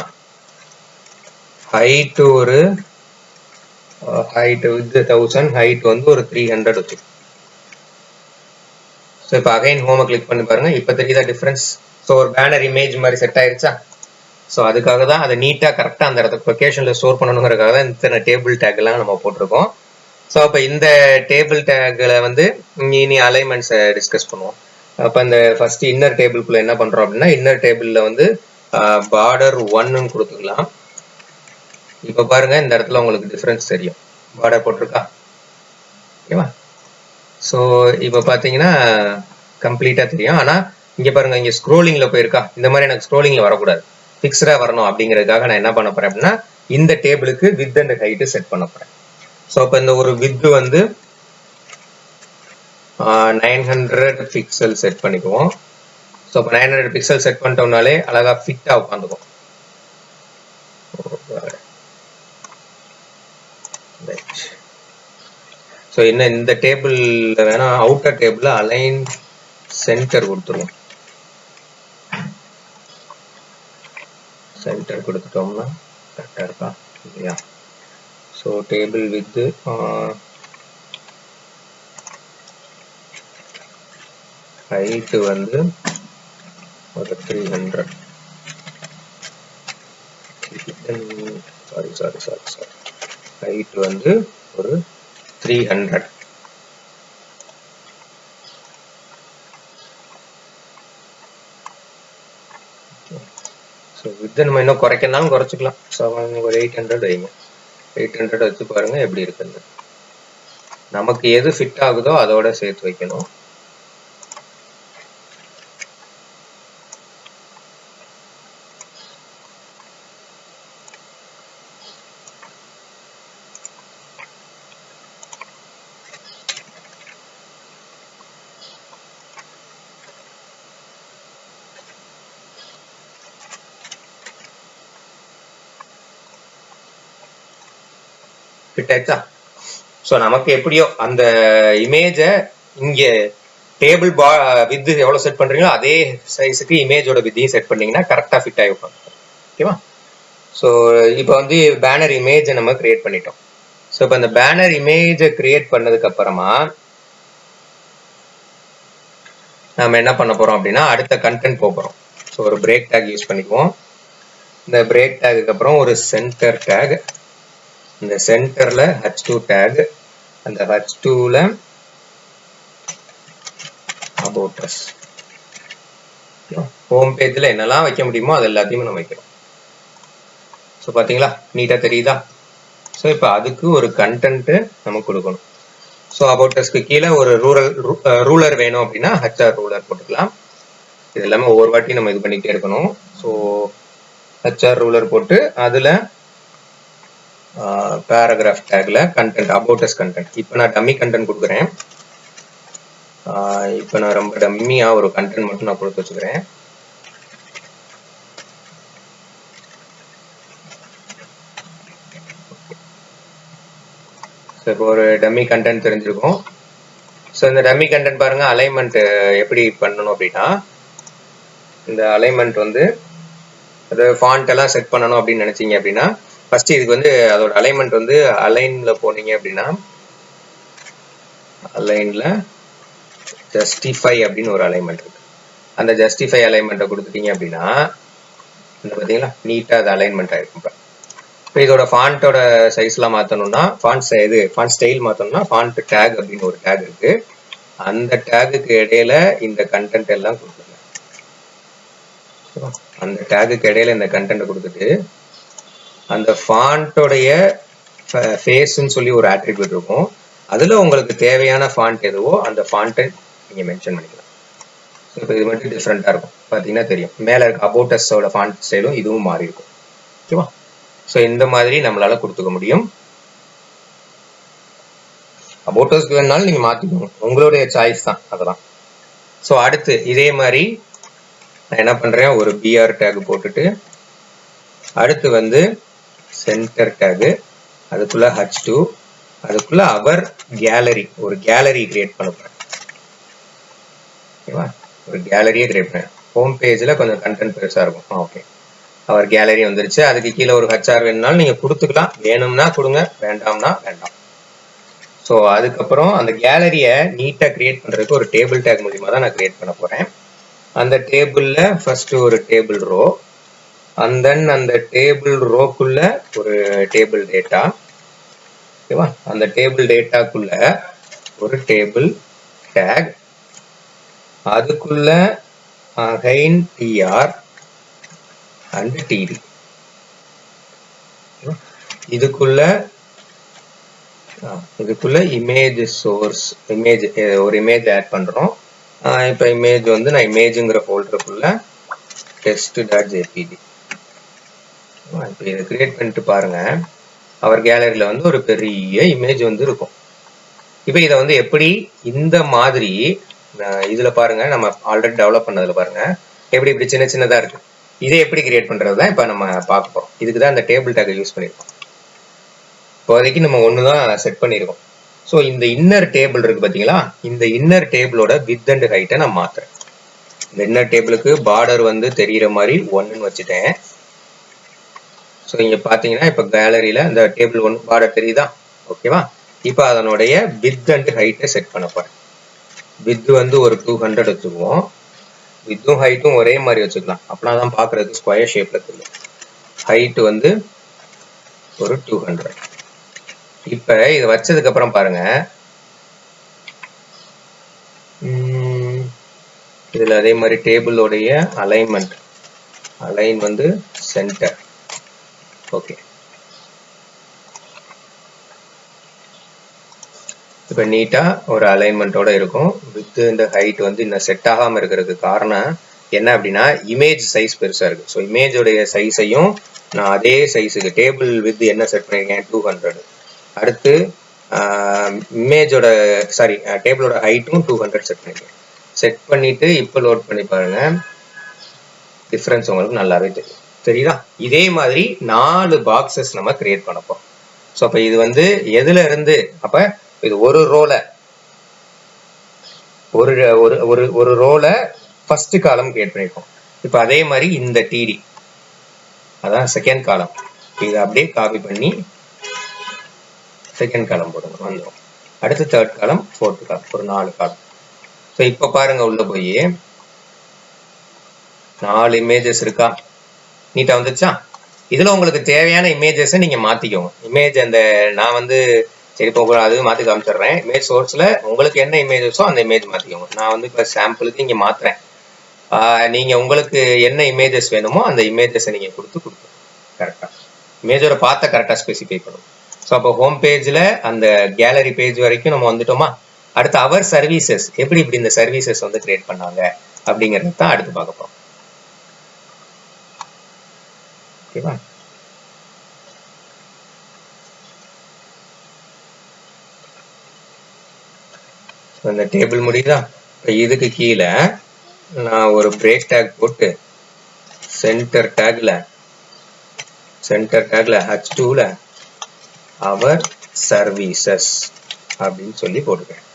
ஹைட் ஒரு ஹைட் வித் 1000, ஹைட் வந்து ஒரு 300 வச்சுக்கலாம். ஸோ இப்போ அகைன் ஹோமை கிளிக் பண்ணி பாருங்க, இப்போ தெரியுதா டிஃபரன்ஸ்? ஸோ ஒரு பேனர் இமேஜ் மாதிரி செட் ஆயிருச்சா? ஸோ அதுக்காக தான் அதை நீட்டாக கரெக்டாக அந்த இடத்துக்கு லொக்கேஷனில் ஸ்டோர் பண்ணணுங்கிறதுக்காக தான் இத்தனை டேபிள் டேக்லாம் நம்ம போட்டிருக்கோம். ஸோ அப்போ இந்த டேபிள் டேக்கில் வந்து இனி அலைன்மெண்ட்ஸை டிஸ்கஸ் பண்ணுவோம். அப்போ இந்த ஃபர்ஸ்ட் இன்னர் டேபிள்குள்ள என்ன பண்ணுறோம் அப்படின்னா இன்னர் டேபிளில் வந்து பார்டர் 1ன்னு கொடுத்துக்கலாம். இப்போ பாருங்க இந்த இடத்துல உங்களுக்கு டிஃபரன்ஸ் தெரியும், பார்டர் போட்டிருக்கா? ஓகேவா? ஸோ இப்போ பார்த்தீங்கன்னா கம்ப்ளீட்டாக தெரியும். ஆனால் இங்க பாருங்க, இங்க ஸ்க்ரோலிங்ல போயிருக்கா. இந்த மாதிரி எனக்கு ஸ்க்ரோலிங்ல வரக்கூடாது, பிக்ஸ்டா வரணும். அப்படிங்கிறதுக்காக நான் என்ன பண்ண போறேன் அப்படின்னா, இந்த டேபிளுக்கு வித் அண்ட் ஹைட் செட் பண்ண போறேன். ஸோ அப்ப இந்த ஒரு வித் வந்து 900 பிக்சல் செட் பண்ணிக்குவோம். ஸோ இப்போ 900 பிக்சல் செட் பண்ணிட்டோம்னாலே அழகா ஃபிட்டா உட்காந்துக்கும். ஸோ என்ன இந்த டேபிள்ல வேணா அவுட்டர் டேபிள்ல அலைன் சென்டர் கொடுத்துருவோம். சென்டர் கொடுத்துட்டோம்னா கரெக்டா இருக்கா இல்லையா? ஸோ டேபிள் வித் ஹைட் வந்து ஒரு 300. சாரி ஹைட் வந்து ஒரு 300. ஸோ வித் நம்ம இன்னும் குறைக்கனாலும் குறைச்சிக்கலாம். ஸோ ஒரு 800 வைங்க. 800 வச்சு பாருங்க எப்படி இருக்குன்னு. நமக்கு எது ஃபிட் ஆகுதோ அதோட சேர்த்து வைக்கணும். ஃபிட் ஆயிடுச்சா? ஸோ நமக்கு எப்படியோ அந்த இமேஜை இங்க டேபிள் வித் எவ்வளவு செட் பண்றீங்களோ அதே சைஸுக்கு இமேஜோட வித்தையும் செட் பண்ணீங்கன்னா கரெக்டா ஃபிட் ஆகி உட்காந்து. ஓகேவா? ஸோ இப்போ வந்து பேனர் இமேஜை நம்ம கிரியேட் பண்ணிட்டோம். ஸோ இப்போ இந்த பேனர் இமேஜை கிரியேட் பண்ணதுக்கு அப்புறமா நம்ம என்ன பண்ண போறோம் அப்படின்னா அடுத்த கண்டென்ட் போறோம். ஸோ ஒரு பிரேக் டேக் யூஸ் பண்ணிக்குவோம். இந்த பிரேக் டேக்கு அப்புறம் ஒரு சென்டர் டேக், இந்த சென்டர்ல h2 டேக், அந்த h2ல about us. ஹோம் பேஜ்ல என்னெல்லாம் வைக்க முடியுமோ அது எல்லாத்தையும் நம்ம வைக்கிறோம். ஸோ பாத்தீங்களா, நீட்டா தெரியுதா? ஸோ இப்போ அதுக்கு ஒரு கண்டென்ட் நமக்கு கொடுக்கணும். ஸோ about usக்கு கீழே ஒரு ரூலர் வேணும் அப்படின்னா HR ரூலர் போட்டுக்கலாம். இது எல்லாமே ஒவ்வொரு வாட்டி நம்ம இது பண்ணிட்டே இருக்கணும். ஸோ HR ரூலர் போட்டு அதுல பேராகிராஃப் டேக்ல கண்டென்ட் about us கண்டென்ட். இப்போ நான் டம்மி கண்டென்ட் கொடுக்குறேன். இப்போ நான் ரொம்ப டம்மியா ஒரு கண்டென்ட் மட்டும் நான் கொடுத்து வச்சுக்கிறேன். இப்போ ஒரு டம்மி கண்டென்ட் தெரிஞ்சிருக்கும். ஸோ இந்த டம்மி கண்டென்ட் பாருங்க, அலைன்மெண்ட் எப்படி பண்ணணும் அப்படின்னா, இந்த அலைன்மெண்ட் வந்து அது ஃபாண்ட் எல்லாம் செட் பண்ணணும் அப்படின்னு நினைச்சீங்க அப்படின்னா ஃபர்ஸ்ட் இதுக்கு வந்து அதோட அலைன்மெண்ட் வந்து அலைன்ல போனீங்க அப்படின்னா அலைன்ல ஜஸ்டிஃபை அப்படின்னு ஒரு அலைன்மெண்ட் இருக்கு. அந்த ஜஸ்டிஃபை அலைன்மெண்ட்டை கொடுத்துட்டீங்க அப்படின்னா பார்த்தீங்களா நீட்டா அது அலைன்மெண்ட் ஆயிருக்கும். இப்போ இதோட ஃபாண்ட்டோட சைஸ்லாம் மாற்றணும்னா ஃபாண்ட் ஸ்டைல் மாற்றணும்னா ஃபாண்ட் டேக் அப்படின்னு ஒரு டேக் இருக்கு. அந்த டேகுக்கு இடையில இந்த கண்டென்ட் எல்லாம் கொடுத்துருங்க. அந்த டேகுக்கு இடையில இந்த கண்டென்ட் கொடுத்துட்டு அந்த ஃபாண்ட்டோடைய ஃபேஸ்ன்னு சொல்லி ஒரு ஆட்ரிபியூட் இருக்கும். அதுல உங்களுக்கு தேவையான ஃபாண்ட் எதுவோ அந்த ஃபாண்ட்டை நீங்க மென்ஷன் பண்ணிக்கலாம். இப்போ இது மட்டும் டிஃப்ரெண்டா இருக்கும், பார்த்தீங்கன்னா தெரியும். மேல இருக்க about us-ஓட ஃபாண்ட் ஸ்டைலும் இதுவும் மாறி இருக்கும். ஓகேவா? ஸோ இந்த மாதிரி நம்மளால கொடுத்துக்க முடியும். about us வேணாலும் நீங்க மாத்திக்கணும், உங்களுடைய சாய்ஸ் தான் அதெல்லாம். ஸோ அடுத்து இதே மாதிரி நான் என்ன பண்றேன், ஒரு BR டேக் போட்டுட்டு அடுத்து வந்து சென்டர் டேக், அதுக்குள்ள h2, அதுக்குள்ள அவர் கேலரி, ஒரு கேலரி கிரியேட் பண்ண போறேன். ஓகேவா? ஒரு கேலரியே கிரியேட் பண்ணேன். ஹோம் பேஜ்ல கொஞ்சம் கண்டென்ட் பெருசா இருக்கும். ஓகே, அவர் கேலரி வந்துருச்சு. அதுக்கு கீழே ஒரு HR வேணும்னாலும் நீங்க கொடுத்துக்கலாம், வேணும்னா கொடுங்க, வேண்டாம்னா வேண்டாம். ஸோ அதுக்கப்புறம் அந்த கேலரியை நீட்டா கிரியேட் பண்றதுக்கு ஒரு டேபிள் டேக் மூலியமா தான் நான் கிரியேட் பண்ண போறேன். அந்த டேபிள்ல ஃபர்ஸ்ட் ஒரு டேபிள் ரோ, அண்ட் தென் அந்த டேபிள் ரோக்குள்ள ஒரு டேபிள் டேட்டா. ஓகேவா? அந்த டேபிள் டேட்டாக்குள்ள ஒரு டேபிள் டேக், அதுக்குள்ள அகைன் TR அண்ட் TD. இதுக்குள்ள இமேஜ் சோர்ஸ், இமேஜ் ஒரு இமேஜ் ஆட் பண்றோம். இப்போ இமேஜ் வந்து நான் இமேஜுங்கிற ஃபோல்டருக்குள்ள test.jpg இப்போ இதை கிரியேட் பண்ணிட்டு பாருங்க. அவர் கேலரியில வந்து ஒரு பெரிய இமேஜ் வந்து இருக்கும். இப்போ இதை வந்து எப்படி இந்த மாதிரி இதுல பாருங்க, நம்ம ஆல்ரெடி டெவலப் பண்ணதுல பாருங்க எப்படி இப்படி சின்ன சின்னதா இருக்கு. இதை எப்படி கிரியேட் பண்றது தான் இப்போ நம்ம பார்க்க போறோம். இதுக்கு தான் இந்த டேபிள் டேக்கை யூஸ் பண்ணியிருக்கோம். இப்போதைக்கு நம்ம ஒண்ணுதான் செட் பண்ணியிருக்கோம். ஸோ இந்த இன்னர் டேபிள் இருக்கு பாத்தீங்களா, இந்த இன்னர் டேபிளோட வித் அண்ட் ஹைட்டை நான் மாத்துறேன். இந்த இன்னர் டேபிளுக்கு பார்டர் வந்து தெரிகிற மாதிரி 1ன்னு வச்சுட்டேன். ஸோ இங்க பாத்தீங்கன்னா இப்போ கேலரியில இந்த டேபிள் 1 பார்டர் தெரியுதா? ஓகேவா? இப்போ அதனுடைய வித் அண்ட் ஹைட்டை செட் பண்ண போறேன். வித் வந்து ஒரு 200 வச்சுக்குவோம். வித்தும் ஹைட்டும் ஒரே மாதிரி வச்சுக்கலாம். அப்படின்னா தான் பாக்குறதுக்கு ஸ்கொயர் ஷேப்ல தெரியும். ஹைட் வந்து ஒரு 200. இப்ப இதை வச்சதுக்கு அப்புறம் பாருங்க, இதுல அதே மாதிரி டேபிளோடைய அலைன்மெண்ட் அலைன் வந்து சென்டர். ஓகே, இப்ப நீட்டா ஒரு அலைன்மெண்டோட இருக்கும். வித் இந்த ஹைட் வந்து இன்னும் செட் ஆகாம இருக்கிறதுக்கு காரணம் என்ன அப்படின்னா, இமேஜ் சைஸ் பெருசா இருக்கு. ஸோ இமேஜோடைய சைஸையும் நான் அதே சைஸுக்கு டேபிள் வித் என்ன செட் பண்ணிருக்கேன், 200. அடுத்து இமேஜோட டேபிளோட ஹைட்டும் 200 செட் பண்ணிருக்கேன். செட் பண்ணிட்டு இப்போ லோட் பண்ணி பாருங்க, டிஃபரன்ஸ் உங்களுக்கு நல்லாவே தெரியும். தெரியுதா? இதே மாதிரி 4 பாக்ஸஸ் நம்ம கிரியேட் பண்ண போறோம். ஸோ அப்ப இது வந்து எதுல இருந்து, அப்ப இது ஒரு ரோல ஒரு ரோல ஃபர்ஸ்ட் காலம் கிரியேட் பண்ணிருக்கோம். இப்ப அதே மாதிரி இந்த டிடி அதான் செகண்ட் காலம். இதை அப்படியே காப்பி பண்ணி செகண்ட் காலம் போடுங்க, வந்துடும். அடுத்து தேர்ட் காலம், ஃபோர்த் காலம், ஒரு 4 காலம். ஸோ இப்ப பாருங்க, உள்ள போய் 4 இமேஜஸ் இருக்கா, நீட்டா வந்துச்சா? இதுல உங்களுக்கு தேவையான இமேஜஸ் நீங்க மாத்திக்கோங்க. இமேஜ் அந்த நான் வந்து சரி இப்போ அது மாத்தி காமிச்சிடுறேன். இமேஜ் சோர்ஸ்ல உங்களுக்கு என்ன இமேஜஸோ அந்த இமேஜ் மாத்திக்கோங்க. நான் வந்து இப்போ சாம்பிளுக்கு இங்க மாத்துறேன். நீங்க உங்களுக்கு என்ன இமேஜஸ் வேணுமோ அந்த இமேஜஸை நீங்க கொடுத்து கரெக்டா இமேஜோட பார்த்த கரெக்டா ஸ்பெசிஃபை பண்ணும். ஸோ அப்போ ஹோம் பேஜ்ல அந்த கேலரி பேஜ் வரைக்கும் நம்ம வந்துட்டோமா? அடுத்து அவர் சர்வீசஸ் எப்படி இப்படி இந்த சர்வீசஸ் வந்து கிரியேட் பண்ணாங்க அப்படிங்கறது தான் அடுத்து பார்க்க போறோம். ஓகேவா? இந்த டேபிள் முடியுதா? இதுக்கு கீழே நான் ஒரு பிரேக் டேக் போட்டு சென்டர் டேக்ல H2ல அவர் சர்வீசஸ் அப்படின்னு சொல்லி போட்டுக்கிறேன்.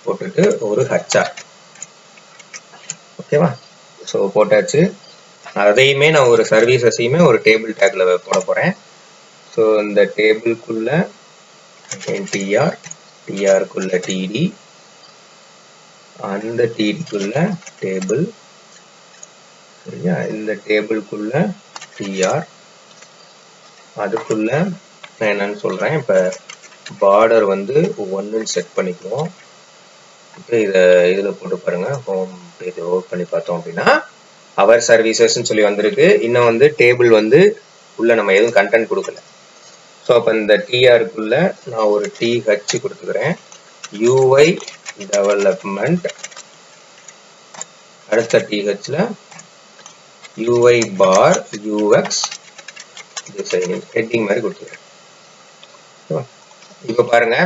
போட்டுட்டு ஒரு HR. ஓகேவா? ஸோ போட்டாச்சு. அதையுமே நான் ஒரு சர்வீசஸையுமே ஒரு டேபிள் டேக்ல போட போறேன். ஸோ இந்த டேபிள்குள்ள டிஆருக்குள்ள டிடி, அந்த டிடிக்குள்ள டேபிள், சரியா? இந்த டேபிள்குள்ள டிஆர், அதுக்குள்ள நான் என்னன்னு சொல்றேன், இப்ப பார்டர் வந்து 1ன்னு செட் பண்ணிக்குவோம். இப்போ இதுல போட்டு பாருங்க, ஹோம் பேஜ் ஓபன் பண்ணி பார்த்தோம் அப்படின்னா அவர் சர்வீசஸ் சொல்லி வந்திருக்கு. இன்னும் வந்து டேபிள் வந்து உள்ள நம்ம எதுவும் கண்டென்ட் கொடுக்கல. ஸோ அப்போ இந்த டிஆருக்குள்ள நான் ஒரு TH கொடுத்துக்கிறேன். UI டெவலப்மெண்ட், அடுத்த THல UI பார் UX டிசைனிங் ஹெட்டிங் மாதிரி கொடுத்துக்கிறேன். இப்போ பாருங்க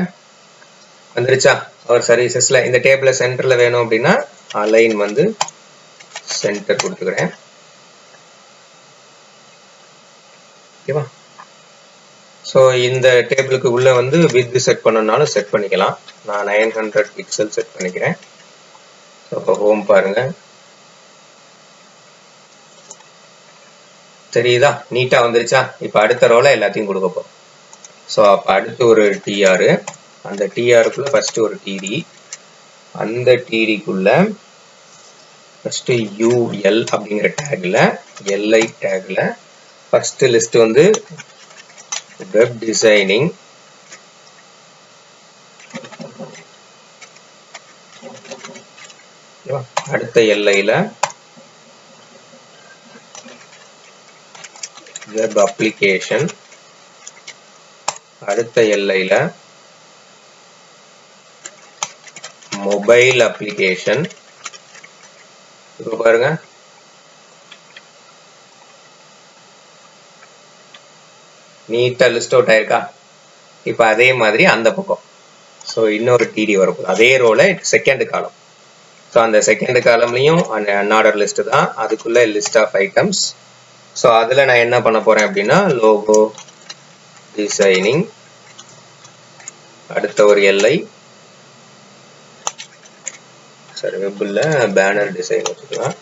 வந்துருச்சா? அவர் சர்வீசஸ்ல இந்த டேபிள சென்டர்ல வேணும் அப்படின்னா அலைன் வந்து சென்டர் கொடுத்துக்கிறேன். ஓகேவா? ஸோ இந்த டேபிளுக்கு உள்ள வந்து வித் செட் பண்ணனாலும் செட் பண்ணிக்கலாம். நான் 900 பிக்சல் செட் பண்ணிக்கிறேன். ஸோ அப்போ ஹோம் பாருங்க, தெரியுதா? நீட்டா வந்துருச்சா? இப்போ அடுத்த ரோல எல்லாத்தையும் கொடுக்க போறோம். ஸோ அப்போ அடுத்து ஒரு TR, அந்த TRக்குள்ள ஃபர்ஸ்ட் ஒரு TD, அந்த TDக்குள்ள ஃபர்ஸ்ட் UL அப்படிங்கிற டேக்ல LI டேக்ல ஃபர்ஸ்ட் லிஸ்ட் வந்து வெப் டிசைனிங், அடுத்த LIல வெப் அப்ளிகேஷன், அடுத்த LIல மொபைல் அப்ளிகேஷன். இப்போ பாருங்க, நீட்டா லிஸ்ட் அவுட் ஆயிருக்கா. இப்போ அதே மாதிரி அந்த பக்கம் ஸோ இன்னொரு டிடி வரப்போகுது. அதே ரோல செகண்ட் காலம். ஸோ அந்த செகண்ட் காலம்லையும் அந்த அன்ஆர்டர் லிஸ்ட் தான், அதுக்குள்ள லிஸ்ட் ஆஃப் ஐட்டம்ஸ். ஸோ அதில் நான் என்ன பண்ண போறேன் அப்படின்னா லோகோ டிசைனிங், அடுத்த ஒரு எல்ஐ, சரி வெப்பில் பேனர் டிசைன் வச்சுக்கலாம்,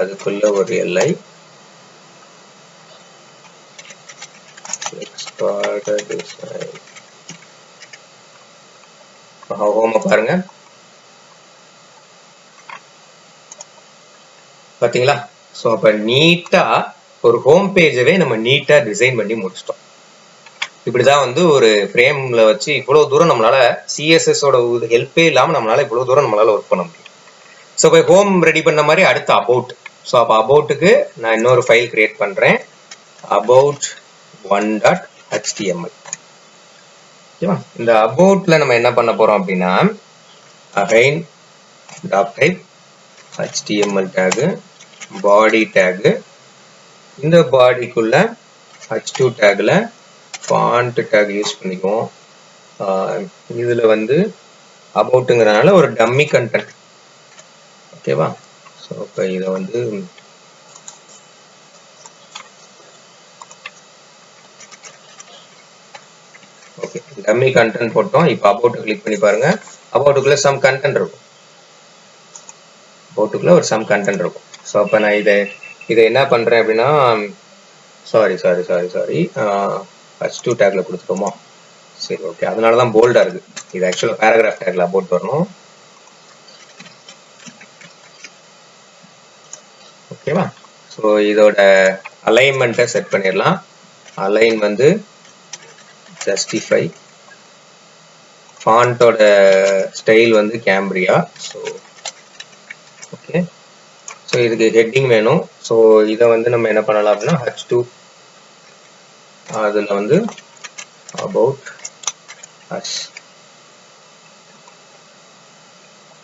அதுக்குள்ள ஒரு எல்ஐ, ஹோம் பாருங்க பாத்தீங்களா. ஸோ அப்ப நீட்டா ஒரு ஹோம் பேஜவே நம்ம நீட்டா டிசைன் பண்ணி முடிச்சிட்டோம். இப்படிதான் வந்து ஒரு ஃப்ரேம்ல வச்சு இவ்வளவு தூரம் நம்மளால சிஎஸ்எஸ்-ஓட ஹெல்ப்பே இல்லாம நம்மளால இவ்வளவு தூரம் நம்மளால ஒர்க் பண்ண முடியும். ஸோ இப்போ ஹோம் ரெடி பண்ண மாதிரி அடுத்து அபவுட். ஸோ அப்போ அபவுட்டுக்கு நான் இன்னொரு ஃபைல் கிரியேட் பண்றேன், about one.html. ஓகேவா. இந்த அபவுட்ல நம்ம என்ன பண்ண போறோம் அப்படின்னா again doctype HTML tag, body tag, இந்த பாடிக்குள்ள h2 டேக்ல ஃபாண்ட் டேக் யூஸ் பண்ணிக்குவோம். இதுல வந்து அபவுட்ங்கிறதுனால ஒரு டம்மி கண்டென்ட். ஓகேவா. ஸோ இப்போ இதை வந்து ஓகே டம்மி கண்டென்ட் போட்டோம். இப்போ அபவுட் கிளிக் பண்ணி பாருங்க, அபவுட்டுக்குள்ள சம் கண்டென்ட் இருக்கும், அபவுட்டுக்குள்ள ஒரு சம் கண்டென்ட் இருக்கும். ஸோ அப்போ நான் இதை என்ன பண்றேன் அப்படின்னா சாரி h2 டேக்ல கொடுத்துட்டோமோ. சரி ஓகே, அதனால தான் போல்டா இருக்கு. இது ஆக்சுவலாக பேராகிராஃப் டேக்ல அபவுட் வரணும். ஓகேவா. ஸோ இதோட அலைன்மெண்ட்டை செட் பண்ணிடலாம். அலைன் வந்து ஜஸ்டிஃபை, ஃபாண்டோட ஸ்டைல் வந்து கேம்பிரியா. ஸோ ஓகே, ஸோ இதுக்கு ஹெட்டிங் வேணும். ஸோ இதை வந்து நம்ம என்ன பண்ணலாம் அப்படின்னா h2 அதில் வந்து அபவுட் us.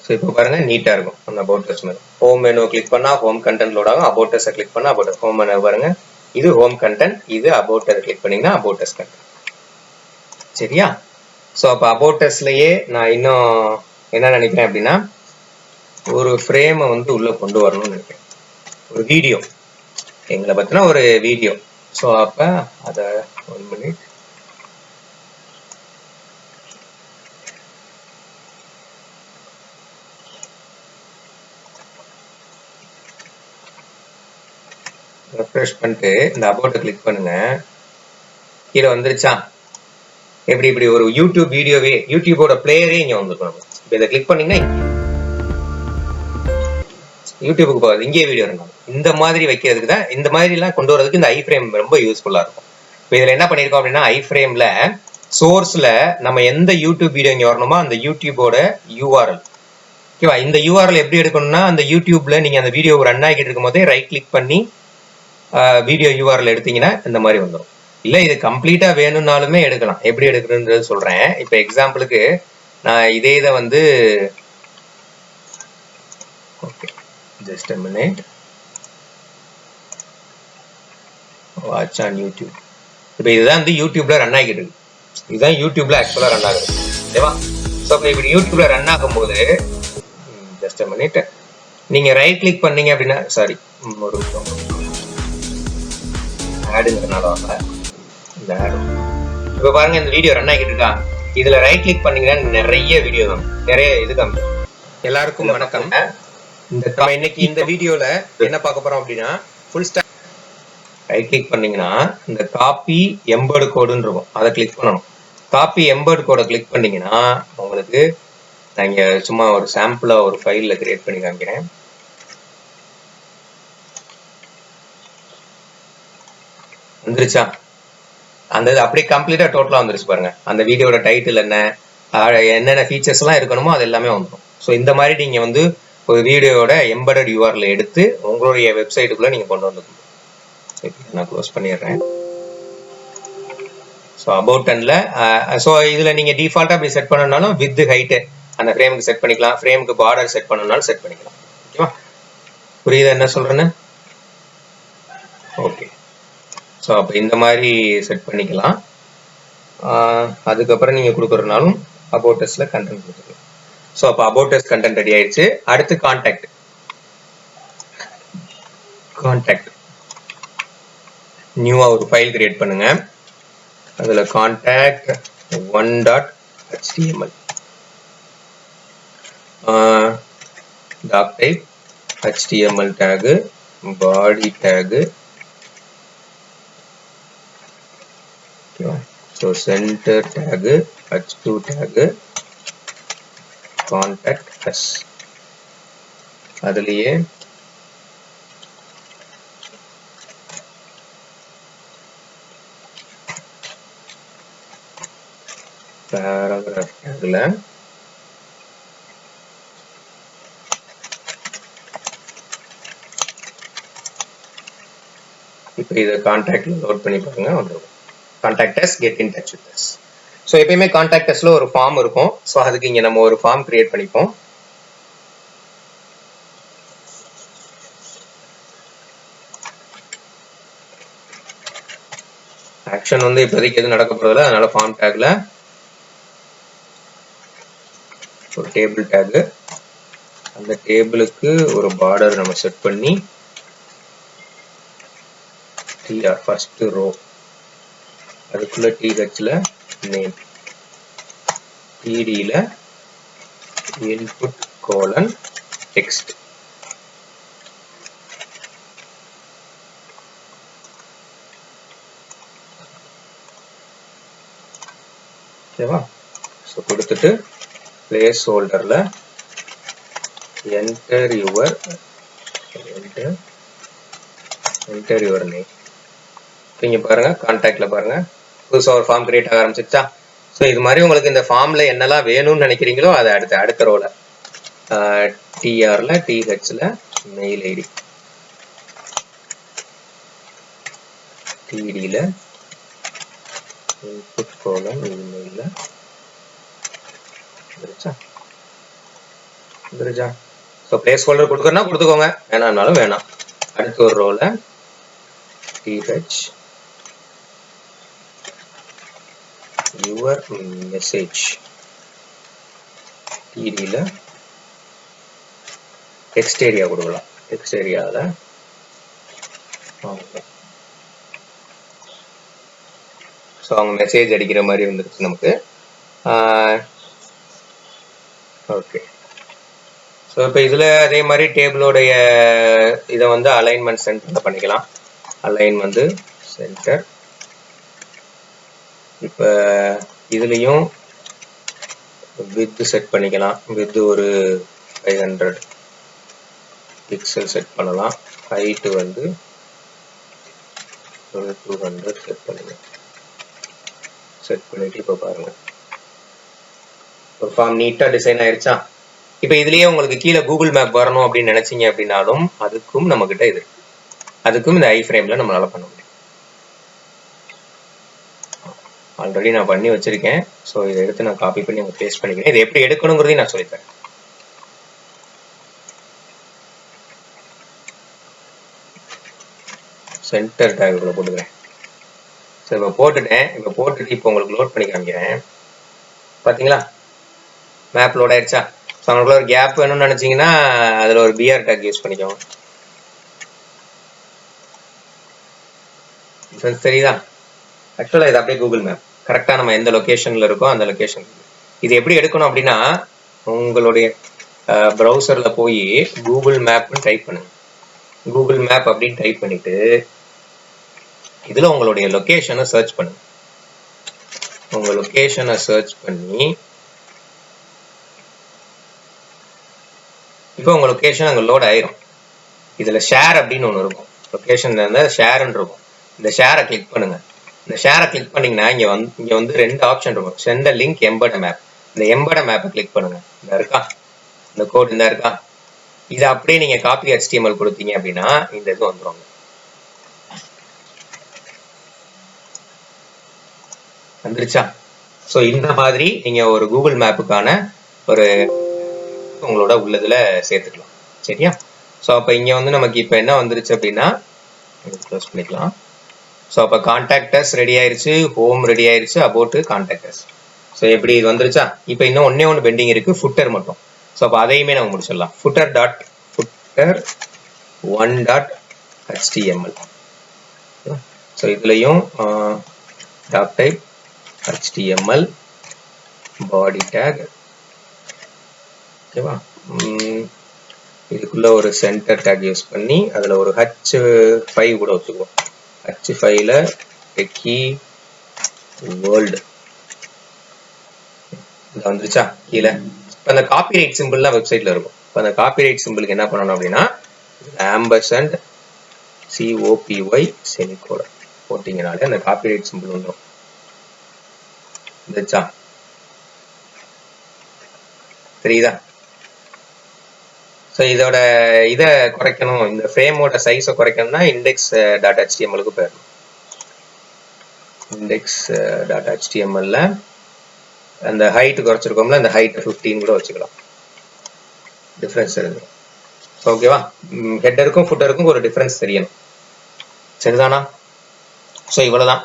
ஸோ இப்போ பாருங்க நீட்டா இருக்கும் அந்த அபவுட் us மேலே. ஹோம் மெனு கிளிக் பண்ணா ஹோம் கண்டென்ட் லோட் ஆகும், அபவுட் us கிளிக் பண்ணா அபவுட் us. ஹோம் மெனு பாருங்க, இது ஹோம் கண்டென்ட், இது அபவுட் us கிளிக் பண்ணீங்கன்னா அபவுட் us கண்டென்ட். சரியா. ஸோ அப்போ அபவுட் usலயே நான் இன்னும் என்ன நினைக்கிறேன் அப்படின்னா ஒரு ஃப்ரேமை வந்து உள்ள கொண்டு வரணும்னு நினைக்கிறேன், ஒரு வீடியோ, எங்களை பத்தின ஒரு வீடியோ. ஸோ அப்ப அதை 1 minute ரெஃப்ரெஷ் பண்ணிட்டு இந்த அபவுட் கிளிக் பண்ணுங்க. கீழே வந்துருச்சா. எப்படி இப்படி ஒரு யூடியூப் வீடியோவே, யூடியூபோட பிளேயரே இங்க வந்துருக்கும். இப்போ இதை கிளிக் பண்ணீங்கன்னா யூடியூபுக்கு போகாது, இங்கே வீடியோ இருக்கும். இந்த மாதிரி வைக்கிறதுக்கு தான், இந்த மாதிரி எல்லாம் கொண்டு வரதுக்கு இந்த ஐஃப்ரேம் ரொம்ப யூஸ்ஃபுல்லா இருக்கும். இப்போ இதுல என்ன பண்ணிருக்கோம் அப்படின்னா ஐஃப்ரேம்ல சோர்ஸ்ல நம்ம எந்த யூடியூப் வீடியோ இங்க வரணுமோ அந்த யூடியூபோட யூஆர்எல். ஓகேவா. இந்த யூஆர்எல் எப்படி எடுக்கணும்னா அந்த யூடியூப்ல நீங்க அந்த வீடியோ ரன் ஆகிட்டு இருக்கும் போதே ரைட் கிளிக் பண்ணி வீடியோ யூஆர்எல் எடுத்தீங்கன்னா இந்த மாதிரி வந்துடும். இல்ல இது கம்ப்ளீட்டா வேணும்னாலுமே எடுக்கலாம். எப்படி எடுக்கணும்ன்றது சொல்றேன். இப்போ எக்ஸாம்பிளுக்கு நான் இதே இதை வந்து okay just a minute, watch on YouTube. இப்போ இதுதான் வந்து யூடியூப்ல ரன் ஆகிட்டு இருக்கு, இதுதான் யூடியூப்ல ஆக்சுவலா ரன் ஆகுது. ஓகேவா. ஸோ இப்போ இப்படி யூடியூப்ல ரன் ஆகும்போது just a minute நீங்க ரைட் கிளிக் பண்ணீங்க அப்படின்னா சாரி ஒரு ஆடுங்கிறனால இந்த ஆடு. இப்போ பாருங்க இந்த வீடியோ ரன் ஆகிட்டு இருக்கா. இதுல ரைட் கிளிக் பண்ணீங்கன்னா நிறைய வீடியோ தான், நிறைய இது காமி. எல்லாருக்கும் வணக்கம். நம்ம இன்னைக்கு இந்த வீடியோல என்ன பார்க்க போறோம் அப்படின்னா ஃபுல் ஸ்டாக். ரைட் கிளிக் பண்ணீங்கன்னா இந்த காப்பி எம்பர்ட் கோடுன்னு இருக்கும், அதை கிளிக் பண்ணணும். காப்பி எம்பர்ட் கோடை கிளிக் பண்ணீங்கன்னா உங்களுக்கு நான் இங்க சும்மா ஒரு சாம்பிளா ஒரு ஃபைல்ல கிரியேட் பண்ணி காமிக்கிறேன். வந்துருச்சா. அந்த இது அப்படியே கம்ப்ளீட்டா டோட்டலா வந்துருச்சு பாருங்க. அந்த வீடியோட டைட்டில் என்ன, என்னென்ன ஃபீச்சர்ஸ் எல்லாம் இருக்கணுமோ அது எல்லாமே வந்துடும். ஸோ இந்த மாதிரி நீங்க வந்து ஒரு வீடியோட எம்பெடட் யூஆர்எல் எடுத்து உங்களுடைய வெப்சைட்டுக்குள்ள நீங்க கொண்டு வந்துக்கணும். நான் க்ளோஸ் பண்ணிடுறேன். ஸோ ஸோ அபவுட் டன்ல ஸோ இதுல நீங்க டிஃபால்ட்டா அப்படி செட் பண்ணனாலும் வித் ஹைட் அந்த ஃப்ரேமுக்கு செட் பண்ணிக்கலாம், ஃப்ரேமுக்கு பார்டர் செட் பண்ணனாலும் செட் பண்ணிக்கலாம். ஓகேவா? புரியுதா என்ன சொல்றேன்னு? ஓகே. ஸோ அப்போ இந்த மாதிரி செட் பண்ணிக்கலாம். அதுக்கப்புறம் நீங்க கொடுக்குறதுனாலும் அபவுட் அஸ்ல கண்டென்ட் கொடுத்துக்கலாம். ஸோ அப்போ அபவுட் அஸ் கண்டென்ட் ரெடி ஆயிடுச்சு. அடுத்து கான்டாக்ட். நியூவா ஒரு ஃபைல் கிரியேட் பண்ணுங்க. அதுல contact 1.html doctype HTML tag, body tag. So center tag, h2 tag, contact us. அதுலயே பேராகிராஃப் டேக்ல இப்போ இதை கான்டாக்ட்ல லோட் பண்ணி பாருங்க, வந்துடும். Contact us, get in touch with us. So எப்பயுமே கான்டாக்ட் usல ஒரு ஃபார்ம் இருக்கும். ஸோ அதுக்கு இங்க நம்ம ஒரு ஃபார்ம் கிரியேட் பண்ணிப்போம். ஆக்ஷன் வந்து இப்போதைக்கு எதுவும் நடக்க போறதில்ல, அதனால ஃபார்ம் டேக்ல ஒரு டேபிள் டேக், அந்த டேபிளுக்கு ஒரு பார்டர் நம்ம செட் பண்ணி tr ஃபர்ஸ்ட் ரோ, அதுக்குள்ள thல நேம், tdல இன்புட் கோலன் டெக்ஸ்ட். ஓகேவா? ஸோ கொடுத்துட்டு பிளேஸ் ஹோல்டர்ல என்டர் யுவர் நேம். இங்க பாருங்க, கான்டாக்ட்ல பாருங்க புதுசா ஒரு ஃபார்ம் கிரியேட் ஆக ஆரம்பிச்சிருச்சா? ஸோ இது மாதிரி உங்களுக்கு இந்த ஃபார்ம்ல என்னெல்லாம் வேணும்னு நினைக்கிறீங்களோ அதை அடுத்த ரோல டிஆர்ல டிஹெச்ல மெயில் ஐடி, டிடில இன்புட் கோலன் இமெயில்ல வந்துருச்சா? ஸோ பிளேஸ் ஹோல்டர் கொடுக்கறனா கொடுத்துக்கோங்க, வேணாம்னாலும் வேணாம். அடுத்த ஒரு ரோல டிஹெச் யுவர் மெசேஜ், டிடில டெக்ஸ்ட் ஏரியா கொடுக்கலாம். டெக்ஸ்ட் ஏரியாவில் ஸோ அவங்க மெசேஜ் அடிக்கிற மாதிரி வந்துருச்சு நமக்கு. ஓகே. ஸோ இப்போ இதில் அதே மாதிரி டேபிளோடைய இதை வந்து அலைன்மெண்ட் சென்டரில் பண்ணிக்கலாம். அலைன் வந்து சென்டர். இப்போ இதுலேயும் வித் செட் பண்ணிக்கலாம். வித் ஒரு 500 பிக்சல் செட் பண்ணலாம். ஹைட்டு வந்து ஒரு 200 செட் பண்ணிக்கலாம். செட் பண்ணிட்டு இப்போ பாருங்க ஒரு ஃபார்ம் நீட்டா டிசைன் ஆயிருச்சா? இப்போ இதுலயே உங்களுக்கு கீழே கூகுள் மேப் வரணும் அப்படின்னு நினைச்சீங்க அப்படின்னாலும் அதுக்கும் நம்ம கிட்ட இது இருக்கு. அதுக்கும் இந்த ஐ ஃப்ரேம்ல நம்மளால பண்ண முடியும். ஆல்ரெடி நான் பண்ணி வச்சிருக்கேன். ஸோ இதை எடுத்து நான் காப்பி பண்ணி அவங்க பேஸ்ட் பண்ணிக்கிறேன். இதை எப்படி எடுக்கணுங்கிறதையும் நான் சொல்லித்தரேன். சென்டர் டேக்குள்ள போட்டுக்கிறேன். ஸோ இப்போ போட்டுட்டேன். இப்போ போட்டுட்டு இப்போ உங்களுக்கு லோட் பண்ணி காமிக்கிறேன். பார்த்தீங்களா? மேப் லோட் ஆயிடுச்சா? ஸோ அவங்களுக்குள்ள ஒரு கேப் வேணும்னு நினைச்சீங்கன்னா அதில் ஒரு பிஆர் டேக் யூஸ் பண்ணிக்கோங்க. தெரியுதா? ஆக்சுவலாக இது அப்படியே கூகுள் மேப் கரெக்டாக நம்ம எந்த லொக்கேஷனில் இருக்கோ அந்த லொக்கேஷன். இது எப்படி எடுக்கணும் அப்படின்னா உங்களுடைய ப்ரௌசரில் போய் கூகுள் மேப்னு டைப் பண்ணுங்க. கூகுள் மேப் அப்படின்னு டைப் பண்ணிட்டு இதில் உங்களுடைய லொக்கேஷனை சர்ச் பண்ணுங்க. உங்கள் லொக்கேஷனை சர்ச் பண்ணி இப்போ உங்கள் லொக்கேஷன் அங்கே லோட் ஆயிரும். இதில் ஷேர் அப்படின்னு ஒன்று இருக்கும். லொக்கேஷன்ல இருந்தால் ஷேர்ன்னு இருக்கும். இந்த ஷேரை கிளிக் பண்ணுங்க. இந்த ஷேரை கிளிக் பண்ணீங்கன்னா இங்கே வந்து 2 ஆப்ஷன் இருக்கும். Send link, embed map. இந்த எம்பெட் மேப்பை கிளிக் பண்ணுங்க. இந்த இருக்கா, இந்த கோட் இந்த இருக்கா, இதை அப்படியே நீங்கள் காப்பி HTML கொடுத்தீங்க அப்படின்னா இந்த இது வந்துடும். வந்துருச்சா? ஸோ இந்த மாதிரி நீங்க ஒரு கூகுள் மேப்புக்கான ஒரு உங்களோட உள்ளதுல சேர்த்துக்கலாம். சரியா? ஸோ அப்ப இங்க வந்து நமக்கு இப்ப என்ன வந்துருச்சு அப்படின்னா க்ளோஸ் பண்ணிக்கலாம். ஸோ அப்ப கான்டாக்டர்ஸ் ரெடி ஆயிருச்சு, ஹோம் ரெடி ஆயிருச்சு, அபவுட் கான்டாக்டர்ஸ். ஸோ எப்படி இது வந்துருச்சா? இப்போ இன்னும் ஒன்று பெண்டிங் இருக்கு, ஃபுட்டர் மட்டும். ஸோ அப்போ அதையுமே நம்ம முடிச்சிடலாம். Footer dot footer 1.html. So இதுலையும் talk type HTML body take. ஓகேவா? இதுக்குள்ள ஒரு சென்டர் டேக் யூஸ் பண்ணி அதுல ஒரு H5 கூட வச்சுக்குவோம். H5ல கீ வேர்ல்டு வந்துருச்சா கீழே. இப்போ அந்த காப்பிரைட் சிம்பிள்லாம் வெப்சைட்ல இருக்கும். இப்போ அந்த காப்பிரைட் சிம்பிளுக்கு என்ன பண்ணணும் அப்படின்னா ஆம்பர்சண்ட் COPY செமிகோலன் போட்டிங்கனாலே அந்த காப்பிரைட் சிம்பிள் வந்துடும். வந்துருச்சா? தெரியுதா? ஸோ இதோட இதை குறைக்கணும், இந்த ஃப்ரேமோட சைஸை குறைக்கணும்னா index.htmlக்கு போயிடணும். index.htmlல அந்த ஹைட் குறைச்சிருக்கோம்ல, அந்த ஹைட் 15 கூட வச்சுக்கலாம். டிஃபரன்ஸ் இருக்கு. ஓகேவா? ஹெட்டருக்கும் ஃபுட்டருக்கும் ஒரு டிஃபரன்ஸ் தெரியணும். சரிதானா? ஸோ இவ்வளவுதான்.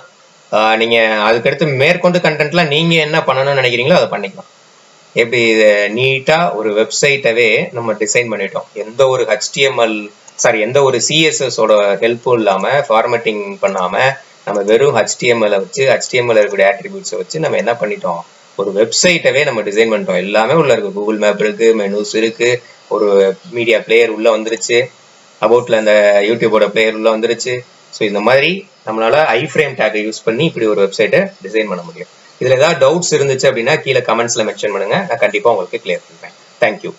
நீங்க அதுக்கடுத்து மேற்கொண்டு கண்டென்ட்லாம் நீங்க என்ன பண்ணணும்னு நினைக்கிறீங்களோ அதை பண்ணிக்கலாம். எப்படி நீட்டா ஒரு வெப்சைட்டவே நம்ம டிசைன் பண்ணிட்டோம். எந்த ஒரு எந்த ஒரு CSSோட ஹெல்ப்பும் இல்லாம, ஃபார்மேட்டிங் பண்ணாம, நம்ம வெறும் HTML வச்சு HTML இருக்கக்கூடிய ஆட்ரிபியூட்ஸை வச்சு நம்ம என்ன பண்ணிட்டோம், ஒரு வெப்சைட்டவே நம்ம டிசைன் பண்ணிட்டோம். எல்லாமே உள்ள இருக்கு. கூகுள் மேப் இருக்கு, மெனுஸ் இருக்கு, ஒரு மீடியா பிளேயர் உள்ள வந்துருச்சு, அபவுட்ல அந்த யூடியூபோட பிளேயர் உள்ள வந்துருச்சு. ஸோ இந்த மாதிரி நம்மளால ஐஃப்ரேம் டேக்கை யூஸ் பண்ணி இப்படி ஒரு வெப்சைட்டை டிசைன் பண்ண முடியும். இதுல ஏதாவது டவுட்ஸ் இருந்துச்சு அப்படின்னா கீழே கமெண்ட்ஸ்ல மென்ஷன் பண்ணுங்க, நான் கண்டிப்பா உங்களுக்கு கிளியர் பண்றேன். தேங்க்யூ.